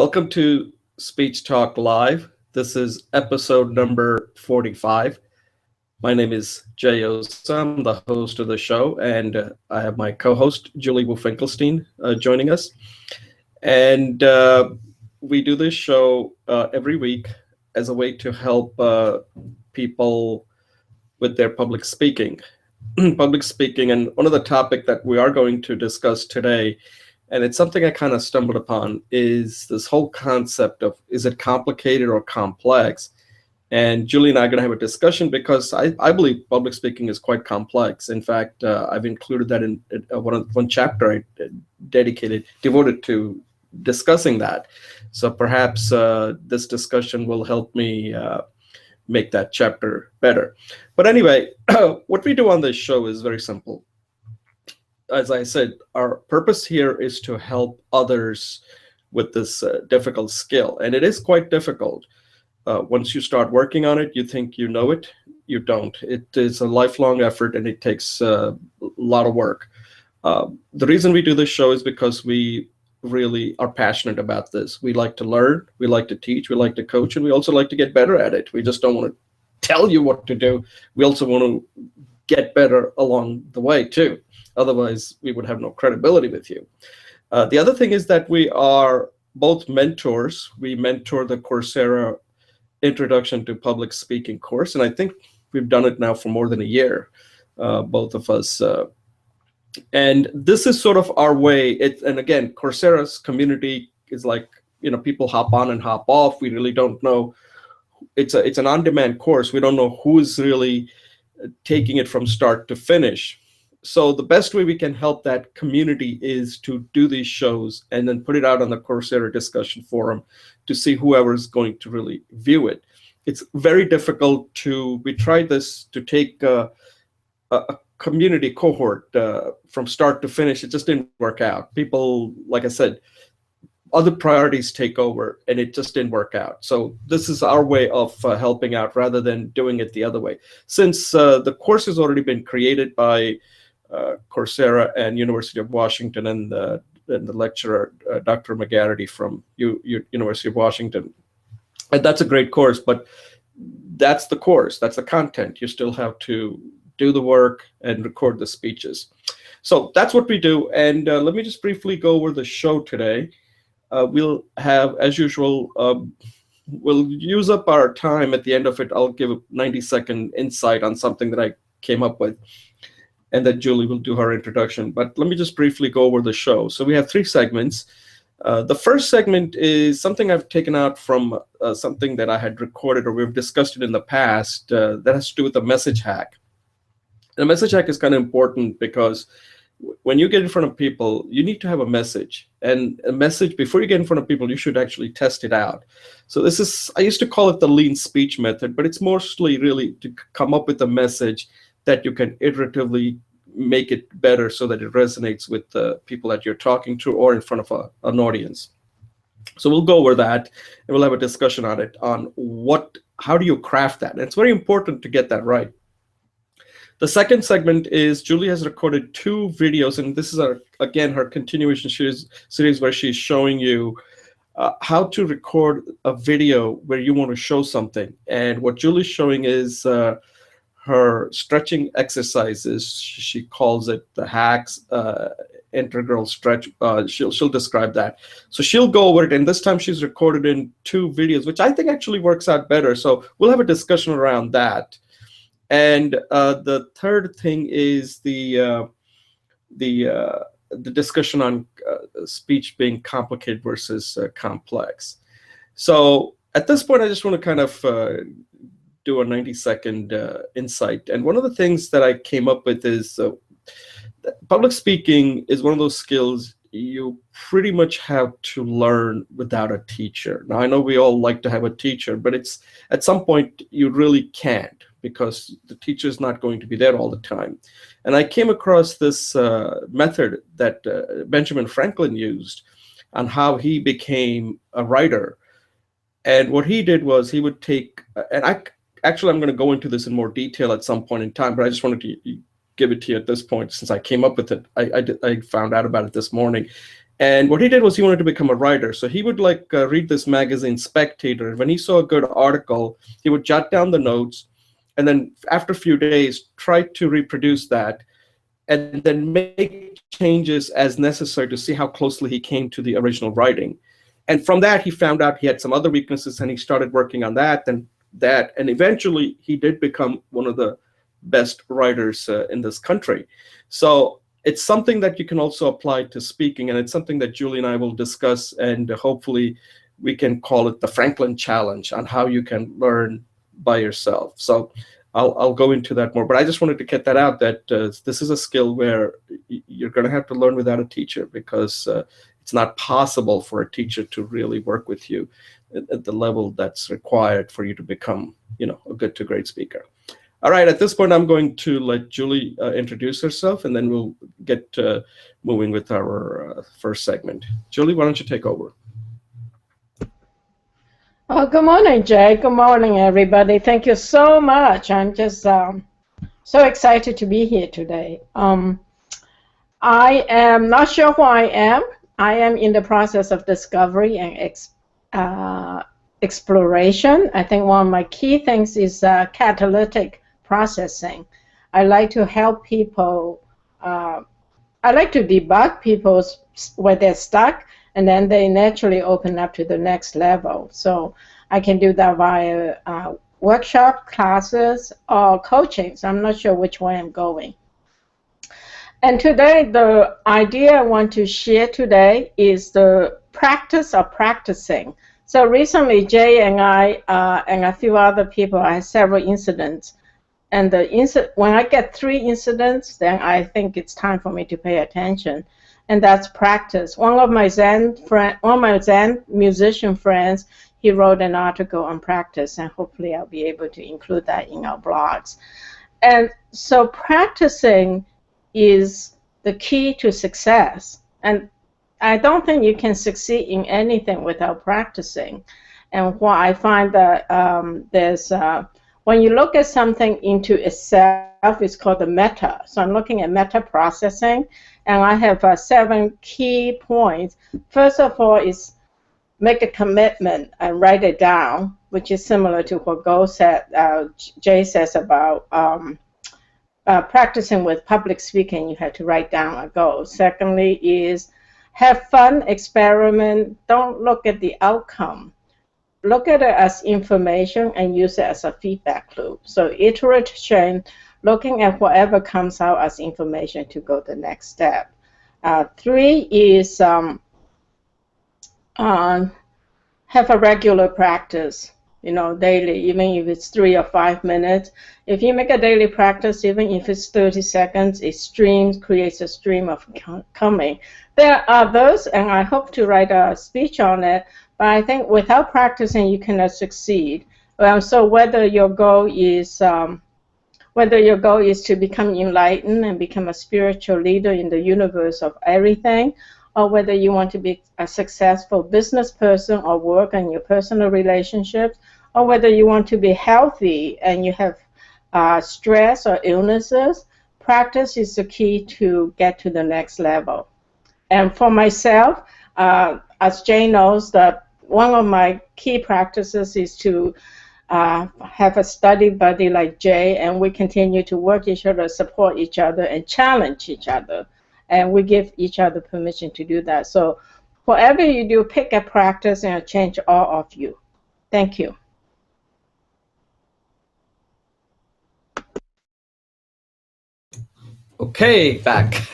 Welcome to Speech Talk Live. This is episode number 45. My name is Jay Osa. I'm the host of the show, and I have my co-host, Julie Finkelstein, joining us. And we do this show every week as a way to help people with their public speaking. Public speaking, and one of the topic that we are going to discuss today, and it's something I kind of stumbled upon, is this whole concept of, is it complicated or complex? And Julie and I are going to have a discussion because I believe public speaking is quite complex. In fact, I've included that in one chapter I devoted to discussing that. So perhaps this discussion will help me make that chapter better. But anyway, what we do on this show is very simple. As I said, our purpose here is to help others with this difficult skill. And it is quite difficult. Once you start working on it, you think you know it. You don't. It is a lifelong effort, and it takes a lot of work. The reason we do this show is because we really are passionate about this. We like to learn, we like to teach, we like to coach, and we also like to get better at it. We just don't want to tell you what to do. We also want to get better along the way too. Otherwise, we would have no credibility with you. The other thing is that we are both mentors. We mentor the Coursera Introduction to Public Speaking course, and I think we've done it now for more than a year, both of us. And this is sort of our way. And again, Coursera's community is like, people hop on and hop off. We really don't know. It's an on-demand course. We don't know who's really taking it from start to finish. So the best way we can help that community is to do these shows and then put it out on the Coursera discussion forum to see whoever is going to really view it. It's very difficult we tried this to take a community cohort from start to finish. It just didn't work out. People, like I said, other priorities take over, and it just didn't work out. So this is our way of helping out rather than doing it the other way. Since the course has already been created by Coursera and University of Washington and the lecturer, Dr. McGarity from University of Washington. And that's a great course, but that's the course, that's the content. You still have to do the work and record the speeches. So that's what we do. And let me just briefly go over the show today. We'll have, as usual, we'll use up our time. At the end of it, I'll give a 90-second insight on something that I came up with, and then Julie will do her introduction. But let me just briefly go over the show. So we have 3 segments. The first segment is something I've taken out from something that I had recorded, or we've discussed it in the past, that has to do with the message hack. And the message hack is kind of important because when you get in front of people, you need to have a message. And a message, before you get in front of people, you should actually test it out. So this is, I used to call it the lean speech method, but it's mostly really to come up with a message that you can iteratively make it better so that it resonates with the people that you're talking to or in front of an audience. So we'll go over that, and we'll have a discussion on it, on how do you craft that? And it's very important to get that right. The second segment is Julie has recorded 2 videos, and this is again her continuation series where she's showing you how to record a video where you want to show something. And what Julie's showing is her stretching exercises. She calls it the hacks, integral stretch. She'll describe that. So she'll go over it, and this time she's recorded in 2 videos, which I think actually works out better. So we'll have a discussion around that. And the third thing is the discussion on speech being complicated versus complex. So at this point, I just want to kind of do a 90-second insight. And one of the things that I came up with is public speaking is one of those skills you pretty much have to learn without a teacher. Now, I know we all like to have a teacher, but it's at some point you really can't, because the teacher is not going to be there all the time. And I came across this method that Benjamin Franklin used on how he became a writer. And what he did was he would take, and I'm going to go into this in more detail at some point in time, but I just wanted to give it to you at this point since I came up with it. I found out about it this morning. And what he did was he wanted to become a writer. So he would read this magazine Spectator. When he saw a good article, he would jot down the notes, and then after a few days, try to reproduce that, and then make changes as necessary to see how closely he came to the original writing. And from that, he found out he had some other weaknesses, and he started working on that, and eventually he did become one of the best writers in this country. So it's something that you can also apply to speaking, and it's something that Julie and I will discuss, and hopefully we can call it the Franklin Challenge on how you can learn by yourself. So I'll go into that more, but I just wanted to get that out, that this is a skill where you're going to have to learn without a teacher, because it's not possible for a teacher to really work with you at the level that's required for you to become, a good to great speaker. All right, at this point, I'm going to let Julie introduce herself, and then we'll get moving with our first segment. Julie, why don't you take over? Oh, good morning, Jay. Good morning, everybody. Thank you so much. I'm just so excited to be here today. I am not sure who I am. I am in the process of discovery and exploration. I think one of my key things is catalytic processing. I like to help people. I like to debug people where they're stuck, and then they naturally open up to the next level. So I can do that via workshop, classes, or coaching. So I'm not sure which way I'm going. And today, the idea I want to share today is the practice of practicing. So recently, Jay and I and a few other people, I had several incidents. And when I get 3 incidents, then I think it's time for me to pay attention. And that's practice. One of my Zen musician friends, he wrote an article on practice, and hopefully I'll be able to include that in our blogs. And so practicing is the key to success. And I don't think you can succeed in anything without practicing. And what I find that when you look at something into itself, it's called the meta. So I'm looking at meta processing, and I have 7 key points. First of all is make a commitment and write it down, which is similar to what Jay says about practicing with public speaking. You have to write down a goal. Secondly is have fun, experiment. Don't look at the outcome. Look at it as information and use it as a feedback loop. So iteration, looking at whatever comes out as information to go to the next step. 3 is have a regular practice, daily, even if it's 3 or 5 minutes. If you make a daily practice, even if it's 30 seconds, it creates a stream of coming. There are those, and I hope to write a speech on it, but I think without practicing, you cannot succeed. So whether your goal is to become enlightened and become a spiritual leader in the universe of everything, or whether you want to be a successful business person or work on your personal relationships, or whether you want to be healthy and you have stress or illnesses, practice is the key to get to the next level. And for myself, as Jay knows, that one of my key practices is to have a study buddy like Jay, and we continue to work each other, support each other, and challenge each other. And we give each other permission to do that. So whatever you do, pick a practice and it'll change all of you. Thank you. Okay, back.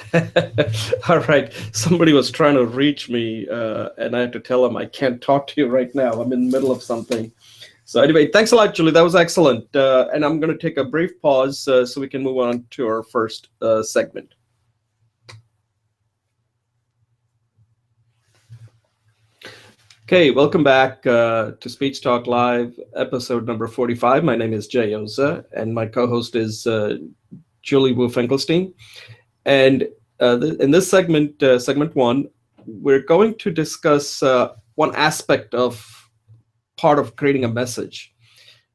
All right. Somebody was trying to reach me, and I had to tell them I can't talk to you right now. I'm in the middle of something. So anyway, thanks a lot, Julie. That was excellent. And I'm going to take a brief pause so we can move on to our first segment. Okay, welcome back to Speech Talk Live, episode number 45. My name is Jay Oza, and my co-host is Julie Wu Finkelstein. And in this segment, segment 1, we're going to discuss one aspect of part of creating a message.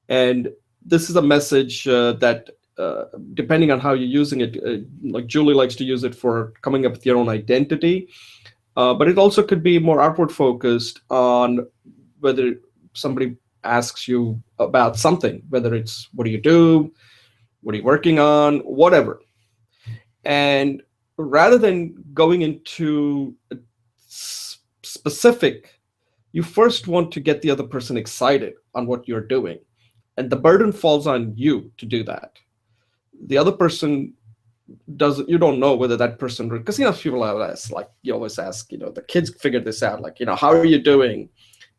And this is a message that, depending on how you're using it, like Julie likes to use it for coming up with your own identity. But it also could be more outward focused on whether somebody asks you about something, whether it's what do you do, what are you working on, whatever. And rather than going into a specific, you first want to get the other person excited on what you're doing. And the burden falls on you to do that. The other person doesn't, you don't know whether that person, because people ask, like you always ask, the kids figured this out, like, how are you doing?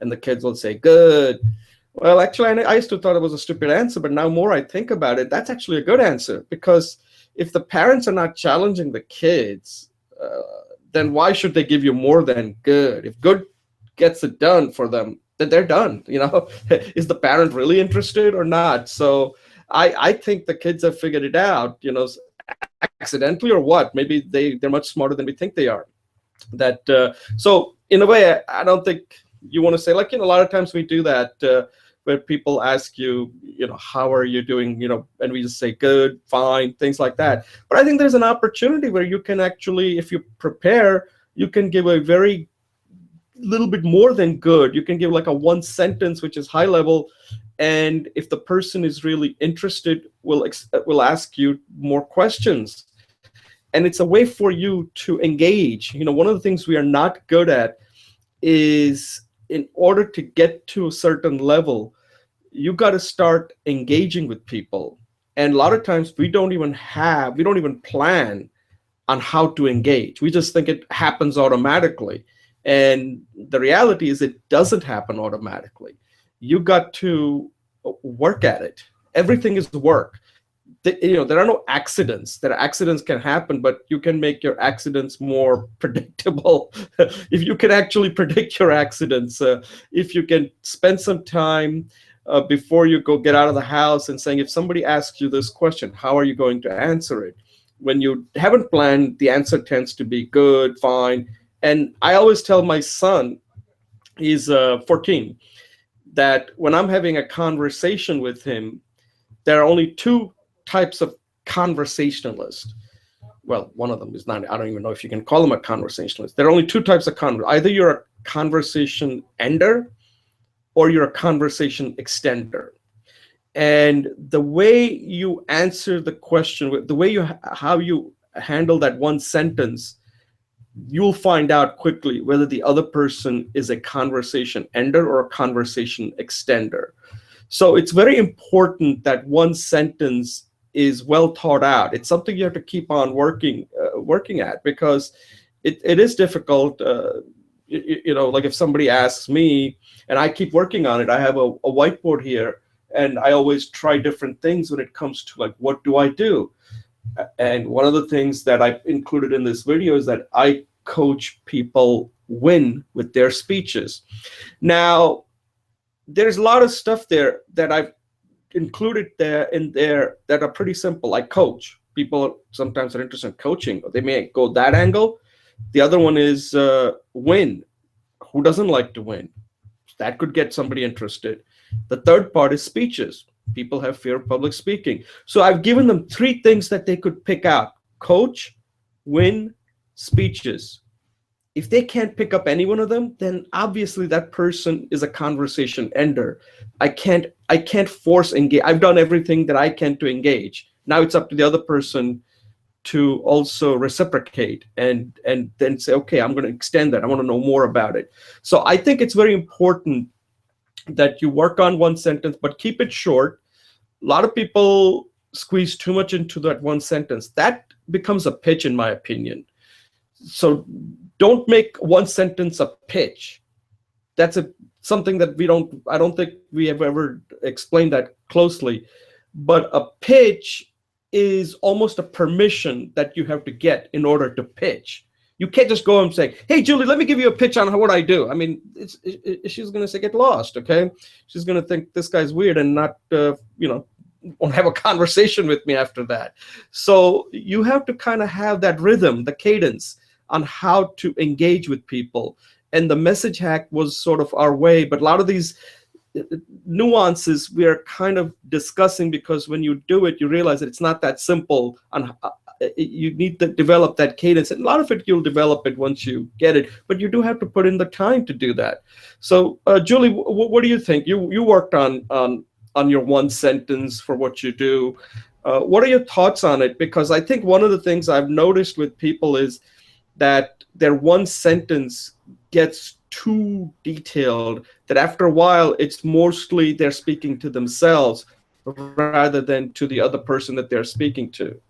And the kids will say, good. Well, actually, I used to thought it was a stupid answer, but now more I think about it, that's actually a good answer, because if the parents are not challenging the kids, then why should they give you more than good? If good gets it done for them, then they're done. Is the parent really interested or not? So I think the kids have figured it out, accidentally or what? Maybe they're much smarter than we think they are. So in a way, I don't think you want to say, like, a lot of times we do that, where people ask you, how are you doing, and we just say good, fine, things like that. But I think there's an opportunity where you can actually, if you prepare, you can give a very little bit more than good. You can give like a one sentence, which is high level. And if the person is really interested, will ask you more questions. And it's a way for you to engage. One of the things we are not good at is, in order to get to a certain level, you got to start engaging with people. And a lot of times we don't even plan on how to engage. We just think it happens automatically. And the reality is it doesn't happen automatically. You got to work at it. Everything is work. There are no accidents. Accidents can happen, but you can make your accidents more predictable. If you can actually predict your accidents, if you can spend some time before you get out of the house and saying, if somebody asks you this question, how are you going to answer it? When you haven't planned, the answer tends to be good, fine. And I always tell my son, he's 14, that when I'm having a conversation with him, there are only two types of conversationalist. Well, one of them is not, I don't even know if you can call them a conversationalist. There are only two types of either you're a conversation ender or you're a conversation extender. And the way you answer the question, the way how you handle that one sentence, you'll find out quickly whether the other person is a conversation ender or a conversation extender. So it's very important that one sentence is well thought out. It's something you have to keep on working at, because it is difficult. Like if somebody asks me, and I keep working on it, I have a whiteboard here, and I always try different things when it comes to, like, what do I do? And one of the things that I included in this video is that I coach people win with their speeches. Now, there's a lot of stuff there that I've included there that are pretty simple. I coach. People sometimes are interested in coaching, but they may go that angle. The other one is win. Who doesn't like to win? That could get somebody interested. The third part is speeches. People have fear of public speaking. So I've given them three things that they could pick out: coach, win, speeches. If they can't pick up any one of them, then obviously that person is a conversation ender. I can't force engage. I've done everything that I can to engage. Now it's up to the other person to also reciprocate and then say, okay, I'm going to extend that. I want to know more about it. So I think it's very important that you work on one sentence, but keep it short. A lot of people squeeze too much into that one sentence. That becomes a pitch, in my opinion. So don't make one sentence a pitch. That's something that I don't think we have ever explained that closely. But a pitch is almost a permission that you have to get in order to pitch. You can't just go and say, hey, Julie, let me give you a pitch on what I do. I mean, she's going to say, get lost, okay? She's going to think this guy's weird and not, won't have a conversation with me after that. So you have to kind of have that rhythm, the cadence on how to engage with people. And the message hack was sort of our way, but a lot of these nuances we are kind of discussing, because when you do it, you realize that it's not that simple you need to develop that cadence. And a lot of it, you'll develop it once you get it, but you do have to put in the time to do that. So, Julie, what do you think? You worked on your one sentence for what you do. What are your thoughts on it? Because I think one of the things I've noticed with people is that their one sentence gets too detailed, that after a while, it's mostly they're speaking to themselves rather than to the other person that they're speaking to.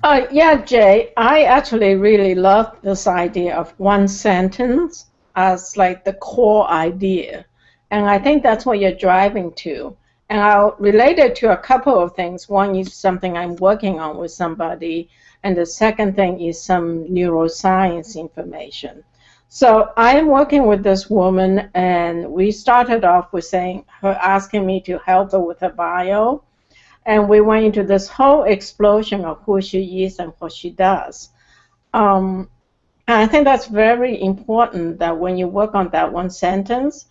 Yeah, Jay, I actually really love this idea of one sentence as like the core idea. And I think that's what you're driving to. And I'll relate it to a couple of things. One is something I'm working on with somebody, and the second thing is some neuroscience information. So I am working with this woman, and we started off with her asking me to help her with her bio. And we went into this whole explosion of who she is and what she does. And I think that's very important that when you work on that one sentence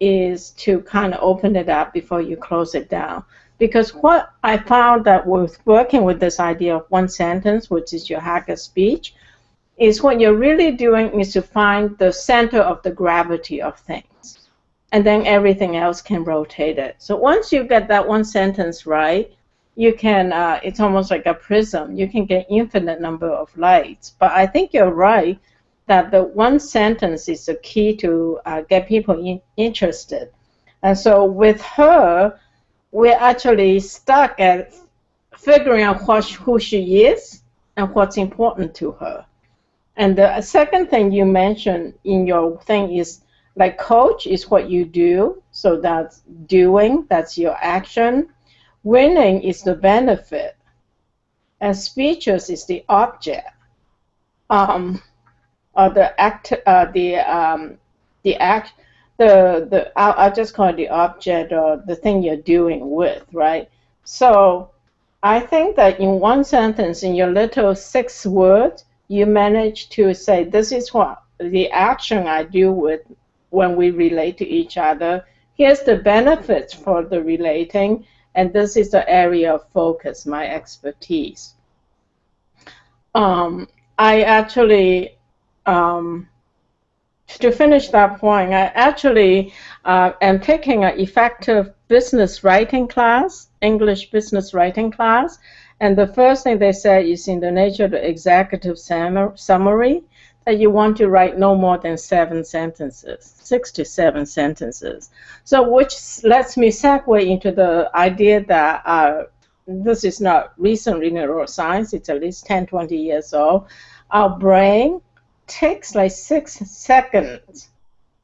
is to kind of open it up before you close it down. Because what I found that with working with this idea of one sentence, which is your hacker speech, is what you're really doing is to find the center of the gravity of things. And then everything else can rotate it. So once you get that one sentence right, you can, it's almost like a prism. You can get infinite number of lights. But I think you're right that the one sentence is the key to get people interested. And so with her, we're actually stuck at figuring out who she is and what's important to her. And the second thing you mentioned in your thing is like coach is what you do. So that's doing, that's your action. Winning is the benefit, and speeches is the object, or the act, the act. I'll just call it the object or the thing you're doing with, right? So I think that in one sentence, in your little 6 words, you manage to say, this is what the action I do with when we relate to each other. Here's the benefits for the relating. And this is the area of focus, my expertise. I actually, to finish that point, I actually am taking an effective business writing class, English business writing class. And the first thing they say is in the nature of the executive summary, that you want to write no more than 7 sentences, 6 to 7 sentences. So which lets me segue into the idea that this is not recently neuroscience, it's at least 10, 20 years old. Our brain takes like 6 seconds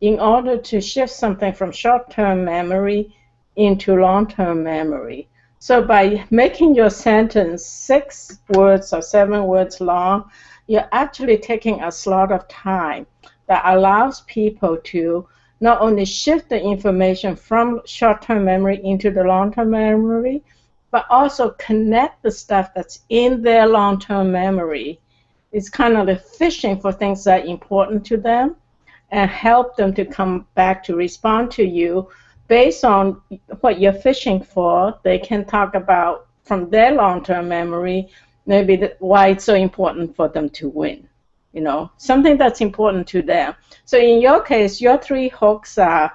in order to shift something from short-term memory into long-term memory. So by making your sentence 6 words or 7 words long, you're actually taking a slot of time that allows people to not only shift the information from short-term memory into the long-term memory, but also connect the stuff that's in their long-term memory. It's kind of like fishing for things that are important to them and help them to come back to respond to you based on what you're fishing for. They can talk about from their long-term memory maybe why it's so important for them to win, you know, something that's important to them. So in your case, your 3 hooks are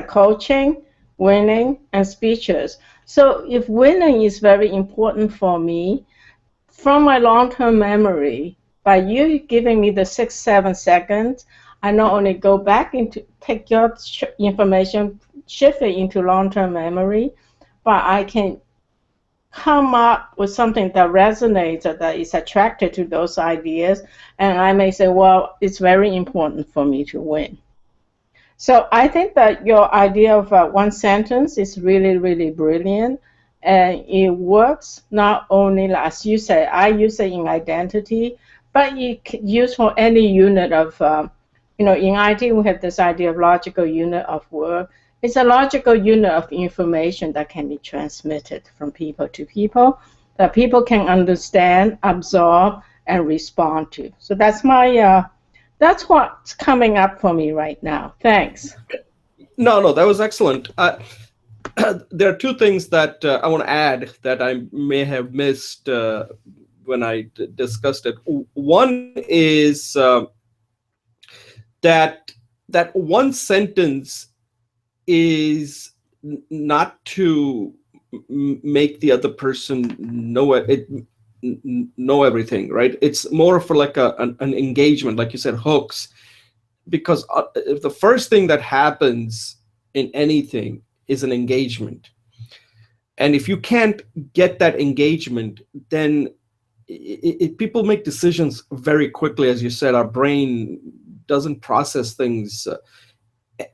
coaching, winning, and speeches. So if winning is very important for me, from my long-term memory, by you giving me the 6, 7 seconds, I not only go back into take your information, shift it into long-term memory, but I can come up with something that resonates or that is attracted to those ideas, and I may say, well, it's very important for me to win. So I think that your idea of one sentence is really, really brilliant, and it works not only, as you say, I use it in identity, but you can use for any unit of, in IT we have this idea of logical unit of work. It's a logical unit of information that can be transmitted from people to people, that people can understand, absorb, and respond to. So that's my, that's what's coming up for me right now. Thanks. No, that was excellent. There are two things that I want to add that I may have missed when I discussed it. One is that one sentence is not to make the other person know everything, right? It's more for like an engagement, like you said, hooks. Because if the first thing that happens in anything is an engagement, and if you can't get that engagement, then people make decisions very quickly. As you said, our brain doesn't process things.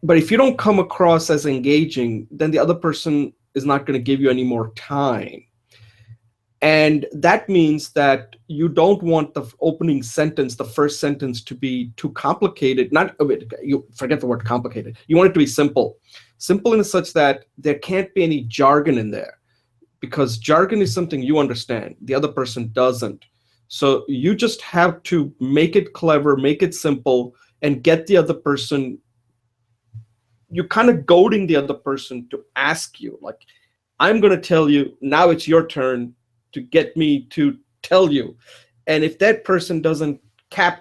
But if you don't come across as engaging, then the other person is not going to give you any more time. And that means that you don't want the opening sentence, the first sentence, to be too complicated. Not, you forget the word complicated. You want it to be simple. Simple in such that there can't be any jargon in there, because jargon is something you understand, the other person doesn't. So you just have to make it clever, make it simple, and get the other person. You're kind of goading the other person to ask you, like, I'm going to tell you, now it's your turn to get me to tell you. And if that person doesn't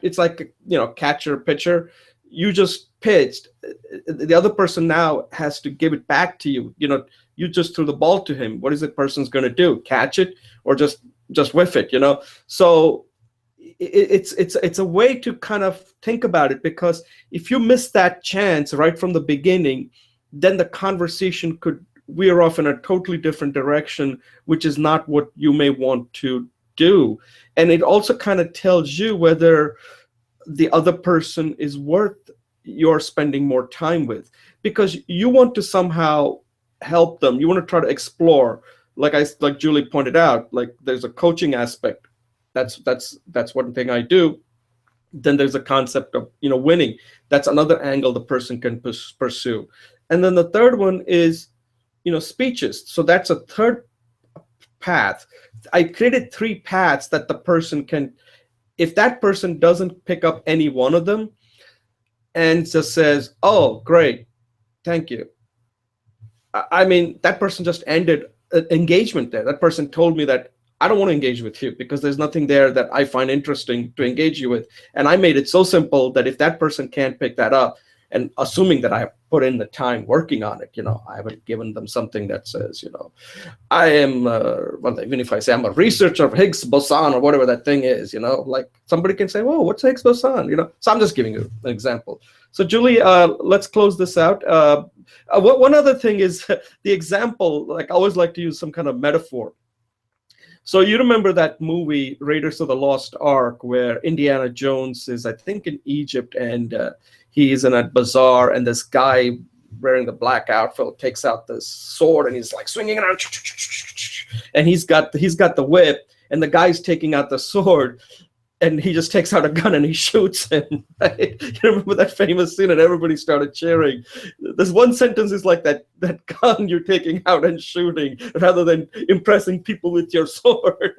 it's like, catcher pitcher. You just pitched. The other person now has to give it back to you. You just threw the ball to him. What is the person's going to do? Catch it or just whiff it? So it's a way to kind of think about it, because if you miss that chance right from the beginning, then the conversation could veer off in a totally different direction, which is not what you may want to do. And it also kind of tells you whether the other person is worth your spending more time with, because you want to somehow help them. You want to try to explore, like Julie pointed out, like there's a coaching aspect. That's one thing I do. Then there's a concept of winning. That's another angle the person can pursue. And then the third one is speeches. So that's a third path. I created 3 paths that the person can, if that person doesn't pick up any one of them and just says, oh, great, thank you. I mean, that person just ended an engagement there. That person told me that I don't want to engage with you because there's nothing there that I find interesting to engage you with. And I made it so simple that if that person can't pick that up, and assuming that I put in the time working on it, I haven't given them something that says, I am, well, even if I say I'm a researcher of Higgs boson or whatever that thing is, like somebody can say, whoa, what's Higgs boson? So I'm just giving you an example. So Julie, let's close this out. One other thing is the example, like I always like to use some kind of metaphor. So you remember that movie, Raiders of the Lost Ark, where Indiana Jones is, I think, in Egypt, and he's in a bazaar, and this guy wearing the black outfit takes out this sword, and he's like swinging it around, and he's got the whip, and the guy's taking out the sword, and he just takes out a gun and he shoots him. Right? You remember that famous scene, and everybody started cheering. This one sentence is like that gun you're taking out and shooting, rather than impressing people with your sword.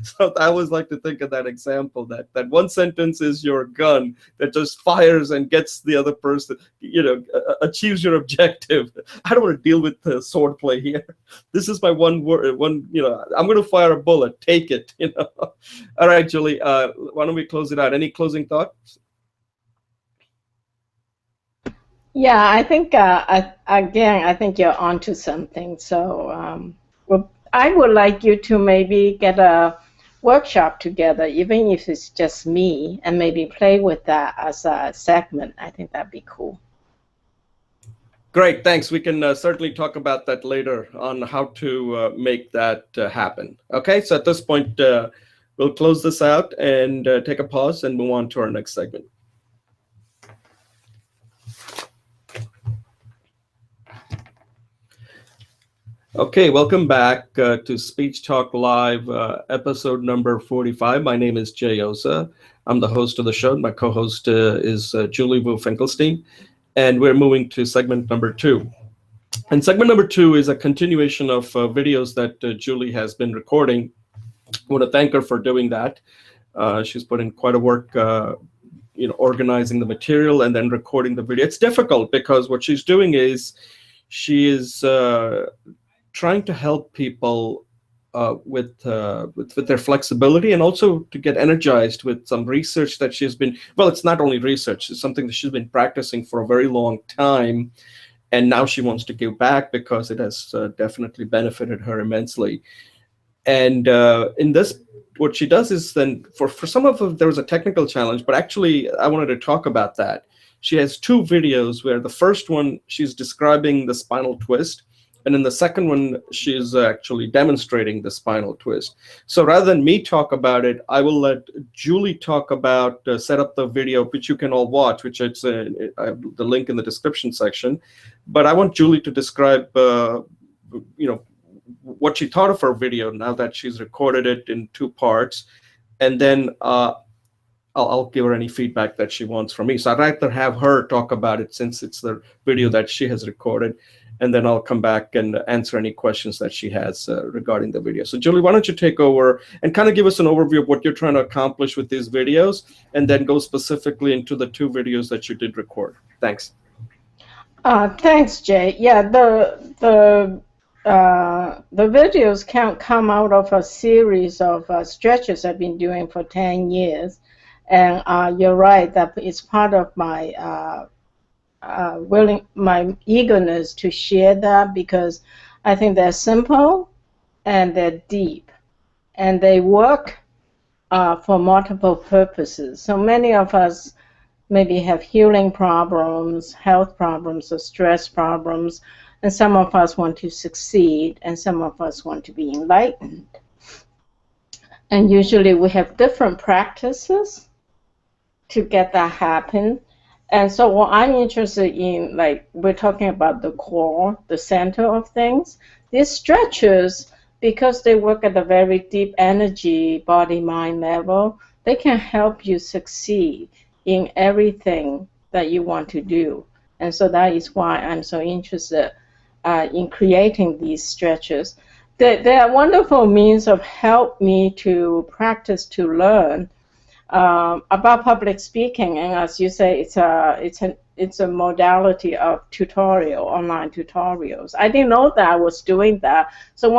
So I always like to think of that example, that one sentence is your gun that just fires and gets the other person, achieves your objective. I don't want to deal with the sword play here. This is my one word. I'm going to fire a bullet. Take it. All right, Julie. Why don't we close it out? Any closing thoughts? Yeah, I think I think you're onto something. So I would like you to maybe get a workshop together, even if it's just me, and maybe play with that as a segment. I think that'd be cool. Great, thanks. We can certainly talk about that later on how to make that happen. Okay, so at this point, we'll close this out and take a pause and move on to our next segment. Okay, welcome back to Speech Talk Live, episode number 45. My name is Jay Oza. I'm the host of the show. My co-host is Julie Finkelstein, and we're moving to segment number 2. And segment number 2 is a continuation of videos that Julie has been recording. I want to thank her for doing that. She's put in quite a work, organizing the material and then recording the video. It's difficult because what she's doing is She is trying to help people with their flexibility, and also to get energized with some research that she's been. Well, it's not only research; it's something that she's been practicing for a very long time, and now she wants to give back because it has definitely benefited her immensely. And in this, what she does is, then for some of them there was a technical challenge, but actually I wanted to talk about that. She has two videos where the first one she's describing the spinal twist, and in the second one she's actually demonstrating the spinal twist. So rather than me talk about it, I will let Julie talk about set up the video, which you can all watch, which it's I have the link in the description section. But I want Julie to describe what she thought of her video now that she's recorded it in two parts, and then I'll give her any feedback that she wants from me. So I'd rather have her talk about it, since it's the video that she has recorded, and then I'll come back and answer any questions that she has regarding the video. So Julie, why don't you take over and kind of give us an overview of what you're trying to accomplish with these videos, and then go specifically into the two videos that you did record. Thanks. Thanks, Jay. Yeah, the videos can come out of a series of stretches I've been doing for 10 years. And you're right, that it's part of my my eagerness to share that, because I think they're simple and they're deep, and they work for multiple purposes. So many of us maybe have healing problems, health problems, or stress problems, and some of us want to succeed, and some of us want to be enlightened. And usually we have different practices to get that happen. And so what I'm interested in, like we're talking about the core, the center of things, these stretches, because they work at a very deep energy, body, mind level, they can help you succeed in everything that you want to do. And so that is why I'm so interested in creating these stretches. They are wonderful means of help me to practice, to learn about public speaking. And as you say, it's a modality of tutorial, online tutorials. I didn't know that I was doing that. So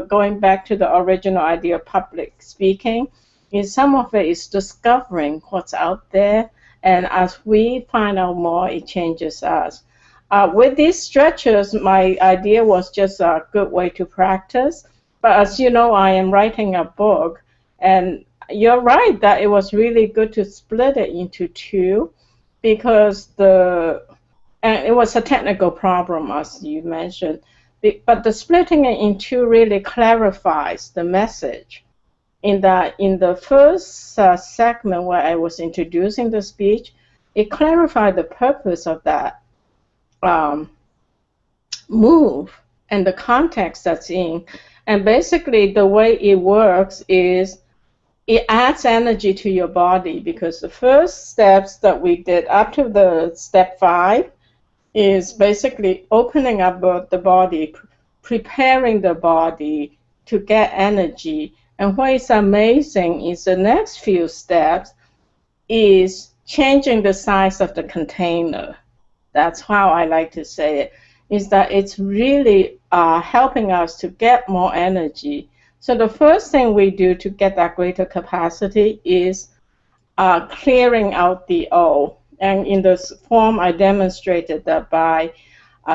going back to the original idea of public speaking, is some of it is discovering what's out there, and as we find out more, it changes us. With these stretches, my idea was just a good way to practice. But as you know, I am writing a book, and you're right that it was really good to split it into two, because and it was a technical problem, as you mentioned. But the splitting it in two really clarifies the message. In the first segment where I was introducing the speech, it clarified the purpose of that move and the context that's in. And basically the way it works is it adds energy to your body, because the first steps that we did up to the step 5 is basically opening up the body, preparing the body to get energy. And what is amazing is the next few steps is changing the size of the container. That's how I like to say it, is that it's really helping us to get more energy. So the first thing we do to get that greater capacity is clearing out the old. And in this form, I demonstrated that by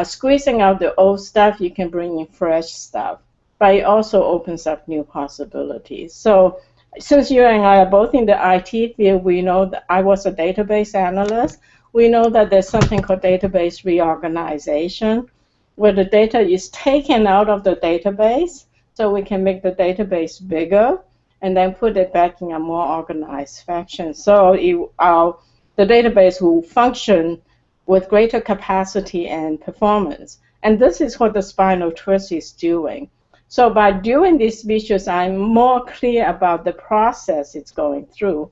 squeezing out the old stuff, you can bring in fresh stuff. But it also opens up new possibilities. So since you and I are both in the IT field, we know that I was a database analyst. We know that there's something called database reorganization, where the data is taken out of the database so we can make the database bigger and then put it back in a more organized fashion. So the database will function with greater capacity and performance. And this is what the spinal twist is doing. So by doing these speeches, I'm more clear about the process it's going through.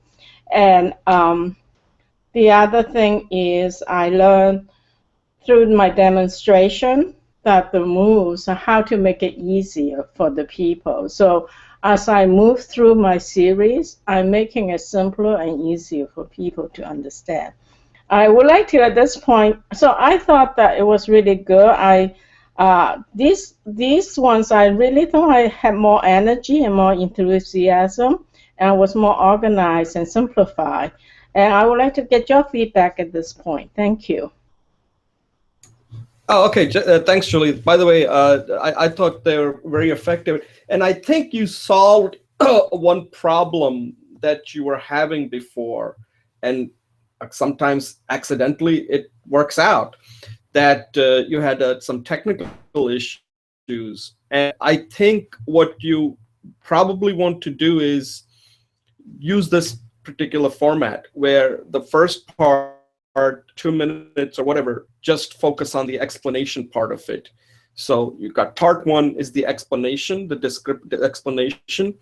And the other thing is I learned through my demonstration that the moves are how to make it easier for the people. So as I move through my series, I'm making it simpler and easier for people to understand. I would like to, at this point, so I thought that it was really good. These ones, I really thought I had more energy and more enthusiasm, and I was more organized and simplified. And I would like to get your feedback at this point. Thank you. Oh, okay. Thanks, Julie. By the way, I thought they were very effective, and I think you solved one problem that you were having before, and sometimes accidentally it works out, that you had some technical issues. And I think what you probably want to do is use this particular format where the first part, 2 minutes or whatever, just focus on the explanation part of it. So you've got part one is the explanation, the explanation.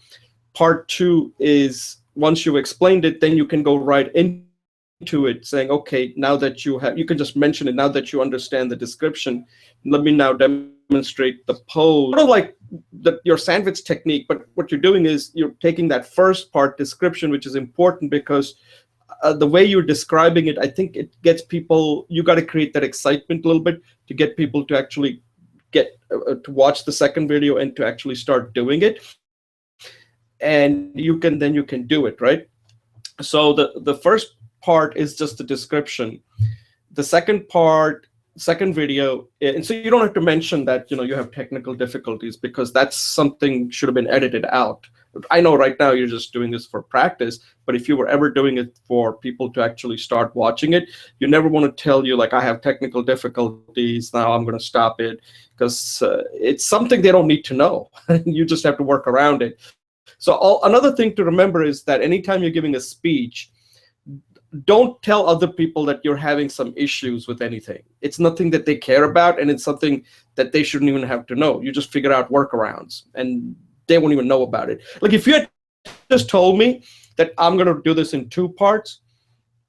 Part two is once you've explained it, then you can go right into it saying, okay, now that you can just mention it, now that you understand the description, let me now demonstrate the pose. Sort of like your sandwich technique, but what you're doing is you're taking that first part, description, which is important because the way you're describing it, I think it gets people, you got to create that excitement a little bit to get people to actually get to watch the second video and to actually start doing it. And you can do it, right? So the first part is just the description. The second part, second video, and so you don't have to mention that you have technical difficulties, because that's something should have been edited out. I know right now you're just doing this for practice, but if you were ever doing it for people to actually start watching it, you never want to tell you like, I have technical difficulties, now I'm going to stop it, because it's something they don't need to know. You just have to work around it. So another thing to remember is that anytime you're giving a speech, don't tell other people that you're having some issues with anything. It's nothing that they care about, and it's something that they shouldn't even have to know. You just figure out workarounds, and they won't even know about it. Like if you had just told me that I'm going to do this in 2 parts,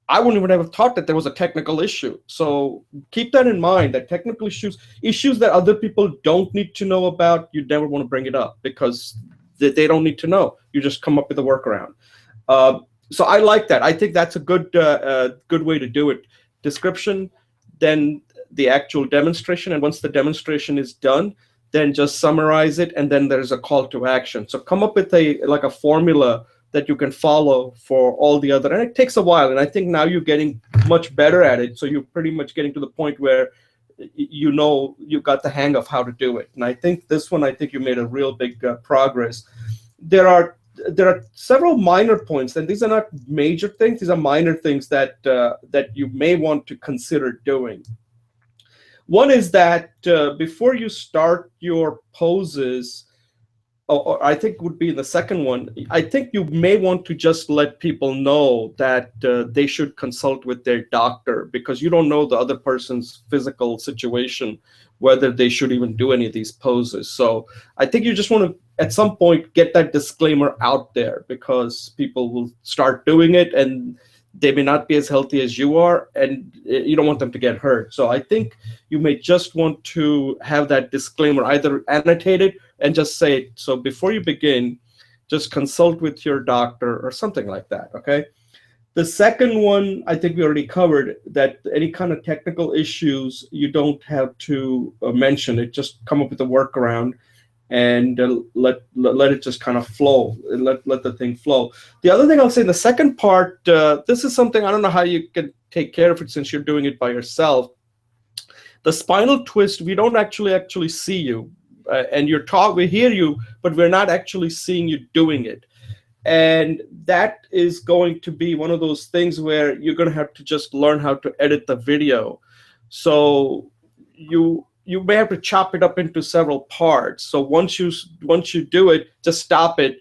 I wouldn't even have thought that there was a technical issue. So keep that in mind, that technical issues that other people don't need to know about, you never want to bring it up, because they don't need to know. You just come up with a workaround. So I like that. I think that's a good way to do it. Description, then the actual demonstration, and once the demonstration is done, then just summarize it, and then there's a call to action. So come up with a formula that you can follow for all the other, and it takes a while, and I think now you're getting much better at it, so you're pretty much getting to the point where you got the hang of how to do it. And I think this one, I think you made a real big progress. There are several minor points, and these are not major things. These are minor things that you may want to consider doing. One is that before you start your poses, or I think would be the second one, I think you may want to just let people know that they should consult with their doctor, because you don't know the other person's physical situation, whether they should even do any of these poses. So I think you just want to, at some point, get that disclaimer out there, because people will start doing it and they may not be as healthy as you are, and you don't want them to get hurt. So I think you may just want to have that disclaimer either annotated and just say, so before you begin, just consult with your doctor or something like that, okay? The second one, I think we already covered, that any kind of technical issues, you don't have to mention it. Just come up with a workaround and let it just kind of flow, let the thing flow. The other thing I'll say in the second part, this is something, I don't know how you can take care of it since you're doing it by yourself. The spinal twist, we don't actually see you, and we hear you, but we're not actually seeing you doing it. And that is going to be one of those things where you're going to have to just learn how to edit the video. So you may have to chop it up into several parts. So once you do it, just stop it,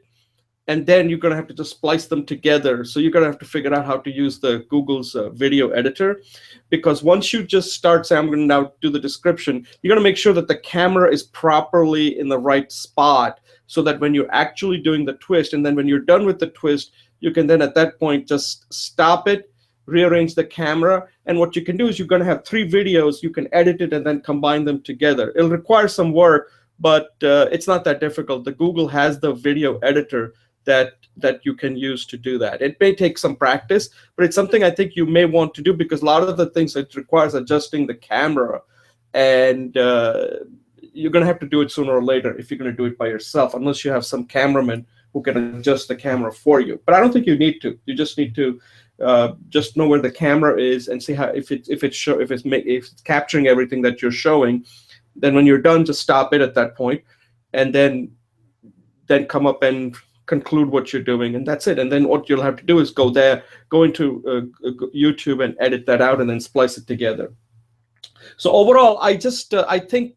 and then you're going to have to just splice them together. So you're going to have to figure out how to use the Google's video editor, because once you just start saying, I'm going to now do the description, you're going to make sure that the camera is properly in the right spot, so that when you're actually doing the twist, and then when you're done with the twist, you can then at that point just stop it, rearrange the camera, and what you can do is you're going to have 3 videos. You can edit it and then combine them together. It'll require some work, but it's not that difficult. The Google has the video editor that you can use to do that. It may take some practice, but it's something I think you may want to do, because a lot of the things, it requires adjusting the camera, and you're going to have to do it sooner or later if you're going to do it by yourself, unless you have some cameraman who can adjust the camera for you. But I don't think you need to. You just need to just know where the camera is and see how if it's capturing everything that you're showing. Then when you're done, just stop it at that point, and then come up and conclude what you're doing, and that's it. And then what you'll have to do is go into YouTube and edit that out, and then splice it together. So overall, I think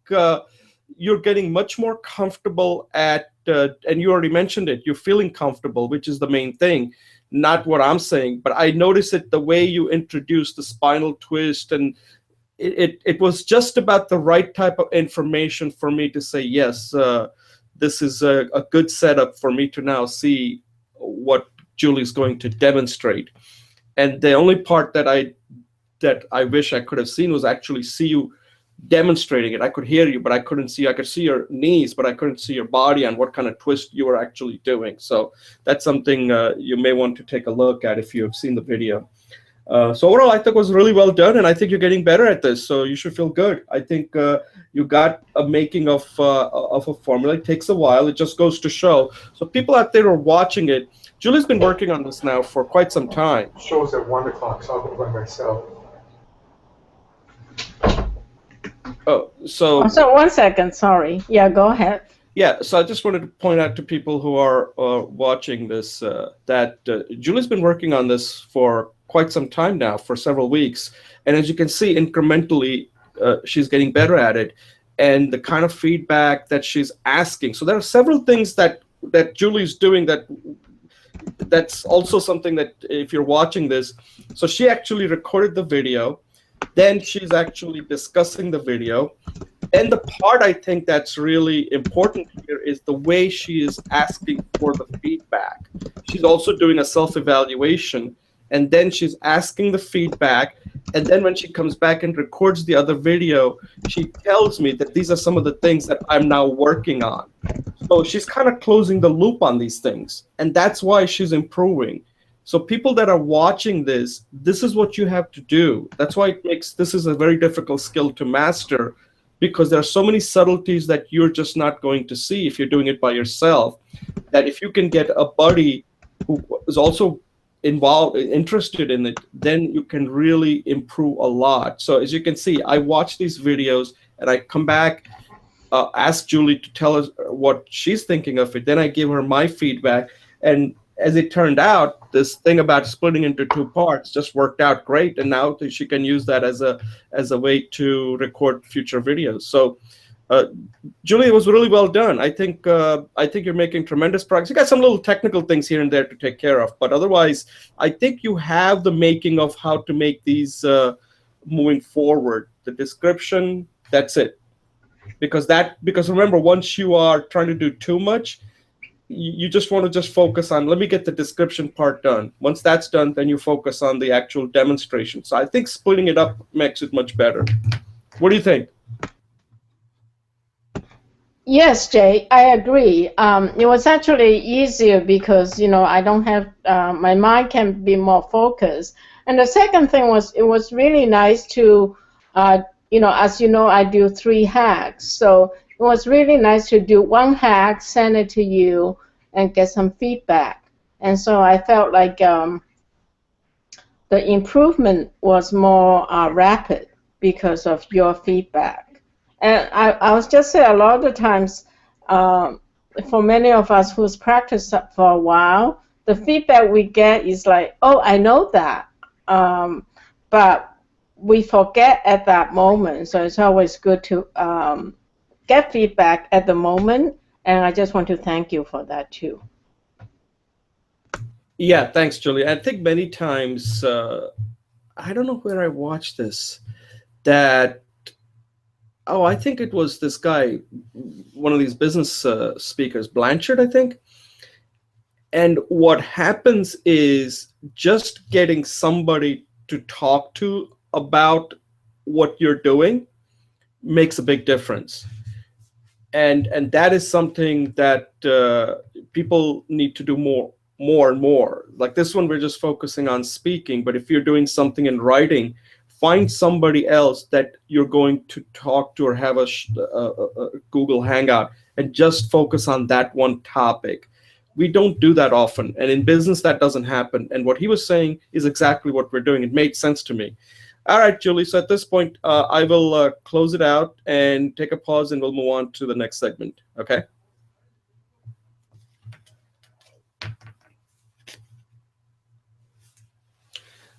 you're getting much more comfortable at, and you already mentioned it, you're feeling comfortable, which is the main thing, not what I'm saying. But I noticed it the way you introduced the spinal twist, and it was just about the right type of information for me to say, yes, this is a good setup for me to now see what Julie's going to demonstrate. And the only part that I wish I could have seen was actually see you demonstrating it. I could hear you, but I couldn't see. I could see your knees, but I couldn't see your body and what kind of twist you were actually doing. So that's something you may want to take a look at if you have seen the video. So overall, I think it was really well done, and I think you're getting better at this. So you should feel good. I think you got a making of a formula. It takes a while. It just goes to show. So people out there are watching it. Julie's been working on this now for quite some time. Show's at 1 o'clock, so I'll go by myself. Oh, so 1 second, sorry. Yeah, go ahead. Yeah, so I just wanted to point out to people who are watching this that Julie's been working on this for quite some time now, for several weeks. And as you can see, incrementally, she's getting better at it. And the kind of feedback that she's asking. So there are several things that Julie's doing that's also something that if you're watching this, so she actually recorded the video. Then she's actually discussing the video. And the part I think that's really important here is the way she is asking for the feedback. She's also doing a self-evaluation, and then she's asking the feedback. And then when she comes back and records the other video, she tells me that these are some of the things that I'm now working on. So she's kind of closing the loop on these things. And that's why she's improving. So people that are watching this is what you have to do. That's why this is a very difficult skill to master, because there are so many subtleties that you're just not going to see if you're doing it by yourself, that if you can get a buddy who is also interested in it, then you can really improve a lot. So as you can see, I watch these videos and I come back, ask Julie to tell us what she's thinking of it. Then I give her my feedback. And as it turned out, this thing about splitting into 2 parts just worked out great, and now she can use that as a way to record future videos. So, Julie, it was really well done. I think you're making tremendous progress. You got some little technical things here and there to take care of, but otherwise, I think you have the making of how to make these moving forward. The description, that's it. Because remember, once you are trying to do too much, you just want to just focus on, let me get the description part done. Once that's done, then you focus on the actual demonstration. So I think splitting it up makes it much better. What do you think? Yes, Jay, I agree. It was actually easier because, I don't have, my mind can be more focused. And the second thing was, it was really nice to, as you know, I do 3 hacks. So it was really nice to do 1 hack, send it to you, and get some feedback. And so I felt like the improvement was more rapid because of your feedback. And I was just saying, a lot of the times, for many of us who's practiced for a while, the feedback we get is like, oh, I know that. But we forget at that moment. So it's always good to get feedback at the moment, and I just want to thank you for that too. Yeah, thanks, Julie. I think many times, I don't know where I watched this, that, I think it was this guy, one of these business speakers, Blanchard, I think. And what happens is just getting somebody to talk to about what you're doing makes a big difference. And that is something that people need to do more and more. Like this one, we're just focusing on speaking, but if you're doing something in writing, find somebody else that you're going to talk to or have a Google Hangout and just focus on that one topic. We don't do that often. And in business, that doesn't happen. And what he was saying is exactly what we're doing. It made sense to me. All right, Julie. So at this point, I will close it out and take a pause, and we'll move on to the next segment. Okay.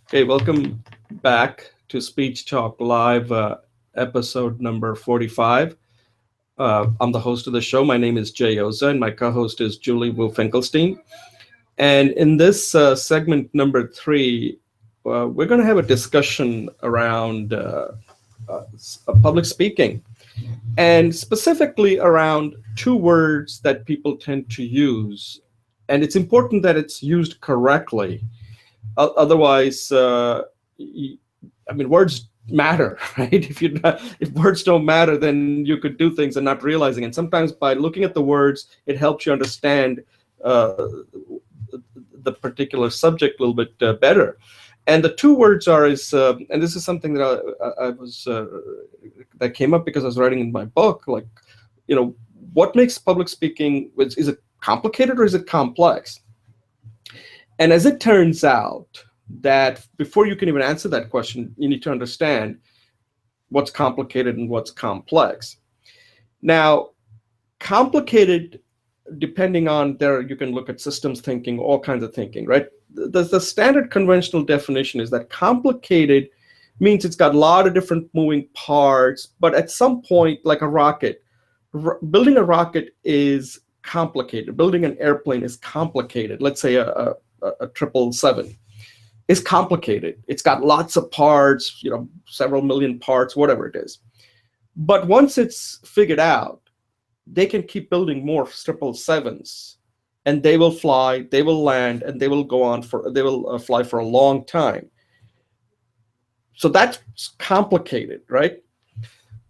Okay, welcome back to Speech Talk Live, episode number 45. I'm the host of the show. My name is Jay Oza, and my co-host is Julie Wu Finkelstein. And in this segment number 3, we're going to have a discussion around public speaking, and specifically around 2 words that people tend to use. And it's important that it's used correctly. Otherwise, words matter, right? If words don't matter, then you could do things and not realizing. And sometimes by looking at the words, it helps you understand the particular subject a little bit better. And the 2 words are and this is something that I was that came up because I was writing in my book. Like, what makes public speaking? Is it complicated or is it complex? And as it turns out, that before you can even answer that question, you need to understand what's complicated and what's complex. Now, complicated, depending on you can look at systems thinking, all kinds of thinking, right? The standard conventional definition is that complicated means it's got a lot of different moving parts, but at some point, like a rocket, building a rocket is complicated. Building an airplane is complicated. Let's say a 777 is complicated. It's got lots of parts, several million parts, whatever it is. But once it's figured out, they can keep building more 777s, and they will fly, they will land, and they will fly for a long time. So that's complicated, right?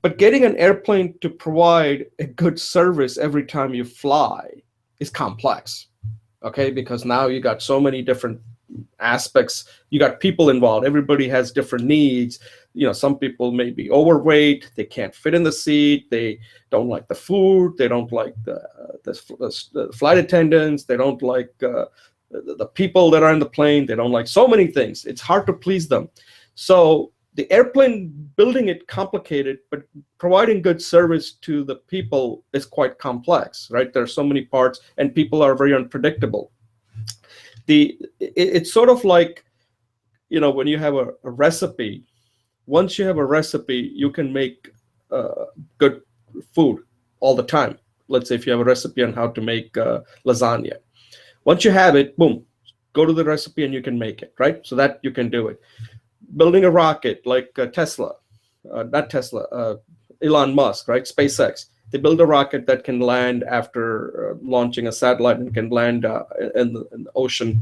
But getting an airplane to provide a good service every time you fly is complex. Okay, because now you got so many different aspects. You got people involved. Everybody has different needs. Some people may be overweight. They can't fit in the seat. They don't like the food. They don't like the flight attendants. They don't like the people that are in the plane. They don't like so many things. It's hard to please them. So the airplane, building it complicated, but providing good service to the people is quite complex, right? There are so many parts, and people are very unpredictable. It's sort of like, when you have a recipe. Once you have a recipe, you can make good food all the time. Let's say if you have a recipe on how to make lasagna. Once you have it, boom, go to the recipe and you can make it, right? So that you can do it. Building a rocket like Elon Musk, right? SpaceX. They build a rocket that can land after launching a satellite and can land in the ocean.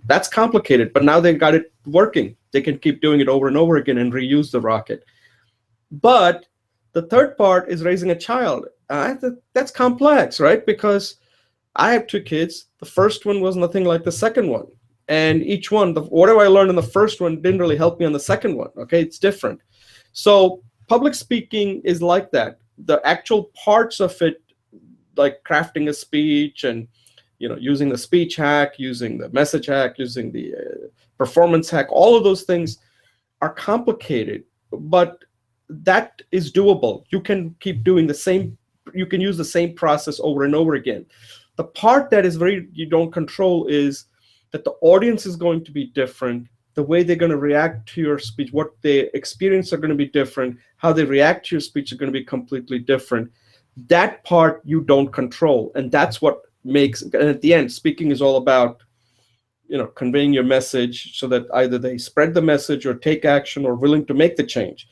That's complicated, but now they've got it working. They can keep doing it over and over again and reuse the rocket. But the third part is raising a child. That's complex, right? Because I have 2 kids. The first one was nothing like the second one. And each one, whatever I learned in the first one didn't really help me on the second one. Okay, it's different. So public speaking is like that. The actual parts of it, like crafting a speech and using the speech hack, using the message hack, using the performance hack, all of those things are complicated, but that is doable. You can keep doing you can use the same process over and over again. The part that is you don't control is that the audience is going to be different. The way they're going to react to your speech, what they experience are going to be different. How they react to your speech are going to be completely different. That part you don't control. And that's what makes, and at the end, speaking is all about, conveying your message so that either they spread the message or take action or willing to make the change.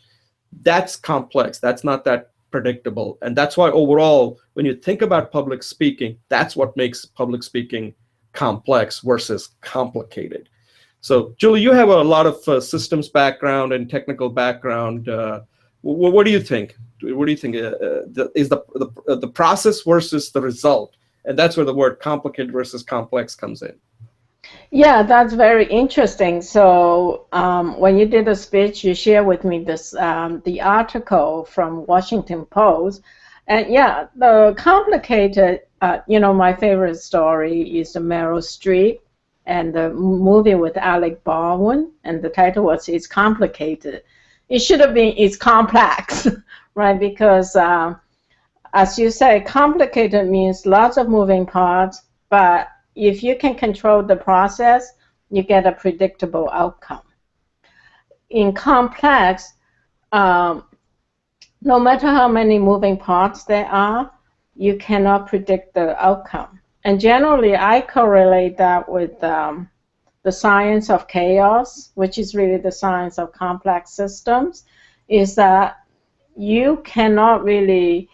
That's complex. That's not that predictable. And that's why overall, when you think about public speaking, that's what makes public speaking complex versus complicated. So, Julie, you have a lot of systems background and technical background. What do you think? What do you think is the process versus the result? And that's where the word complicated versus complex comes in. Yeah, that's very interesting. So when you did a speech, you shared with me this the article from Washington Post, and yeah, the complicated. My favorite story is the Meryl Streep and the movie with Alec Baldwin, and the title was "It's Complicated." It should have been "It's Complex," right? Because as you say, complicated means lots of moving parts, but if you can control the process, you get a predictable outcome. In complex, um, no matter how many moving parts there are, you cannot predict the outcome. And generally, I correlate that with the science of chaos, which is really the science of complex systems, is that you cannot really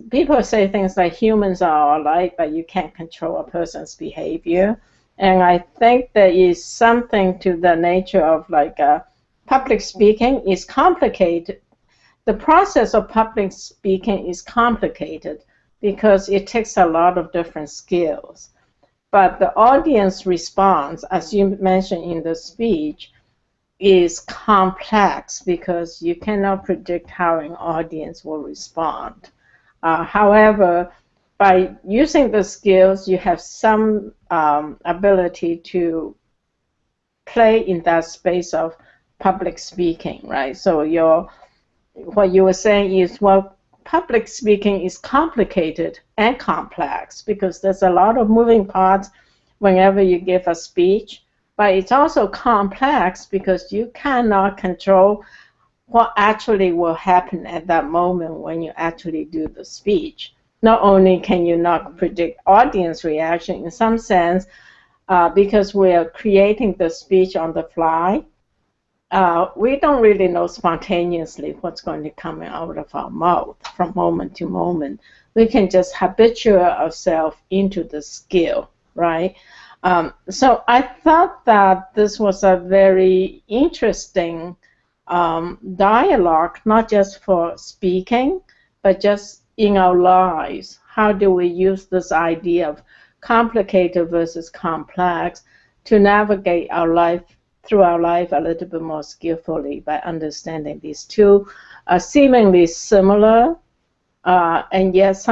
people say things like humans are alike, but you can't control a person's behavior. And I think there is something to the nature of public speaking is complicated. The process of public speaking is complicated because it takes a lot of different skills. But the audience response, as you mentioned in the speech, is complex because you cannot predict how an audience will respond. However, by using the skills, you have some ability to play in that space of public speaking, right? So what you were saying is, well, public speaking is complicated and complex because there's a lot of moving parts whenever you give a speech, but it's also complex because you cannot control what actually will happen at that moment when you actually do the speech. Not only can you not predict audience reaction in some sense, because we are creating the speech on the fly, we don't really know spontaneously what's going to come out of our mouth from moment to moment. We can just habituate ourselves into the skill, right? So I thought that this was a very interesting dialogue, not just for speaking, but just in our lives. How do we use this idea of complicated versus complex to navigate our life through our life a little bit more skillfully by understanding these two seemingly similar, and yet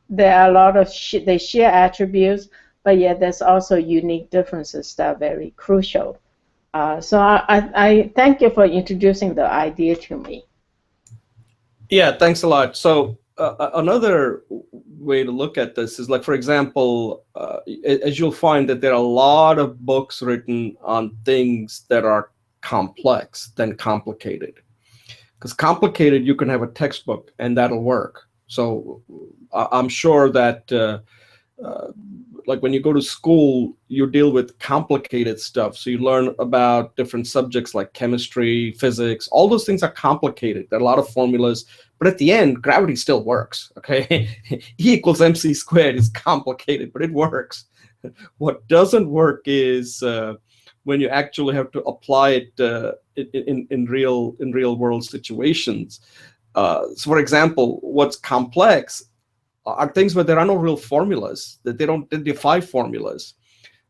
there are a lot of they share attributes, but yet there's also unique differences that are very crucial. So I thank you for introducing the idea to me. Yeah, thanks a lot. So another way to look at this is like, for example, as you'll find that there are a lot of books written on things that are complex than complicated. Because complicated, you can have a textbook and that'll work. So I'm sure that like when you go to school, you deal with complicated stuff. So you learn about different subjects like chemistry, physics, all those things are complicated. There are a lot of formulas, but at the end, gravity still works, okay? E equals mc squared is complicated, but it works. What doesn't work is when you actually have to apply it in real world situations. So for example, what's complex are things where there are no real formulas, that they defy formulas.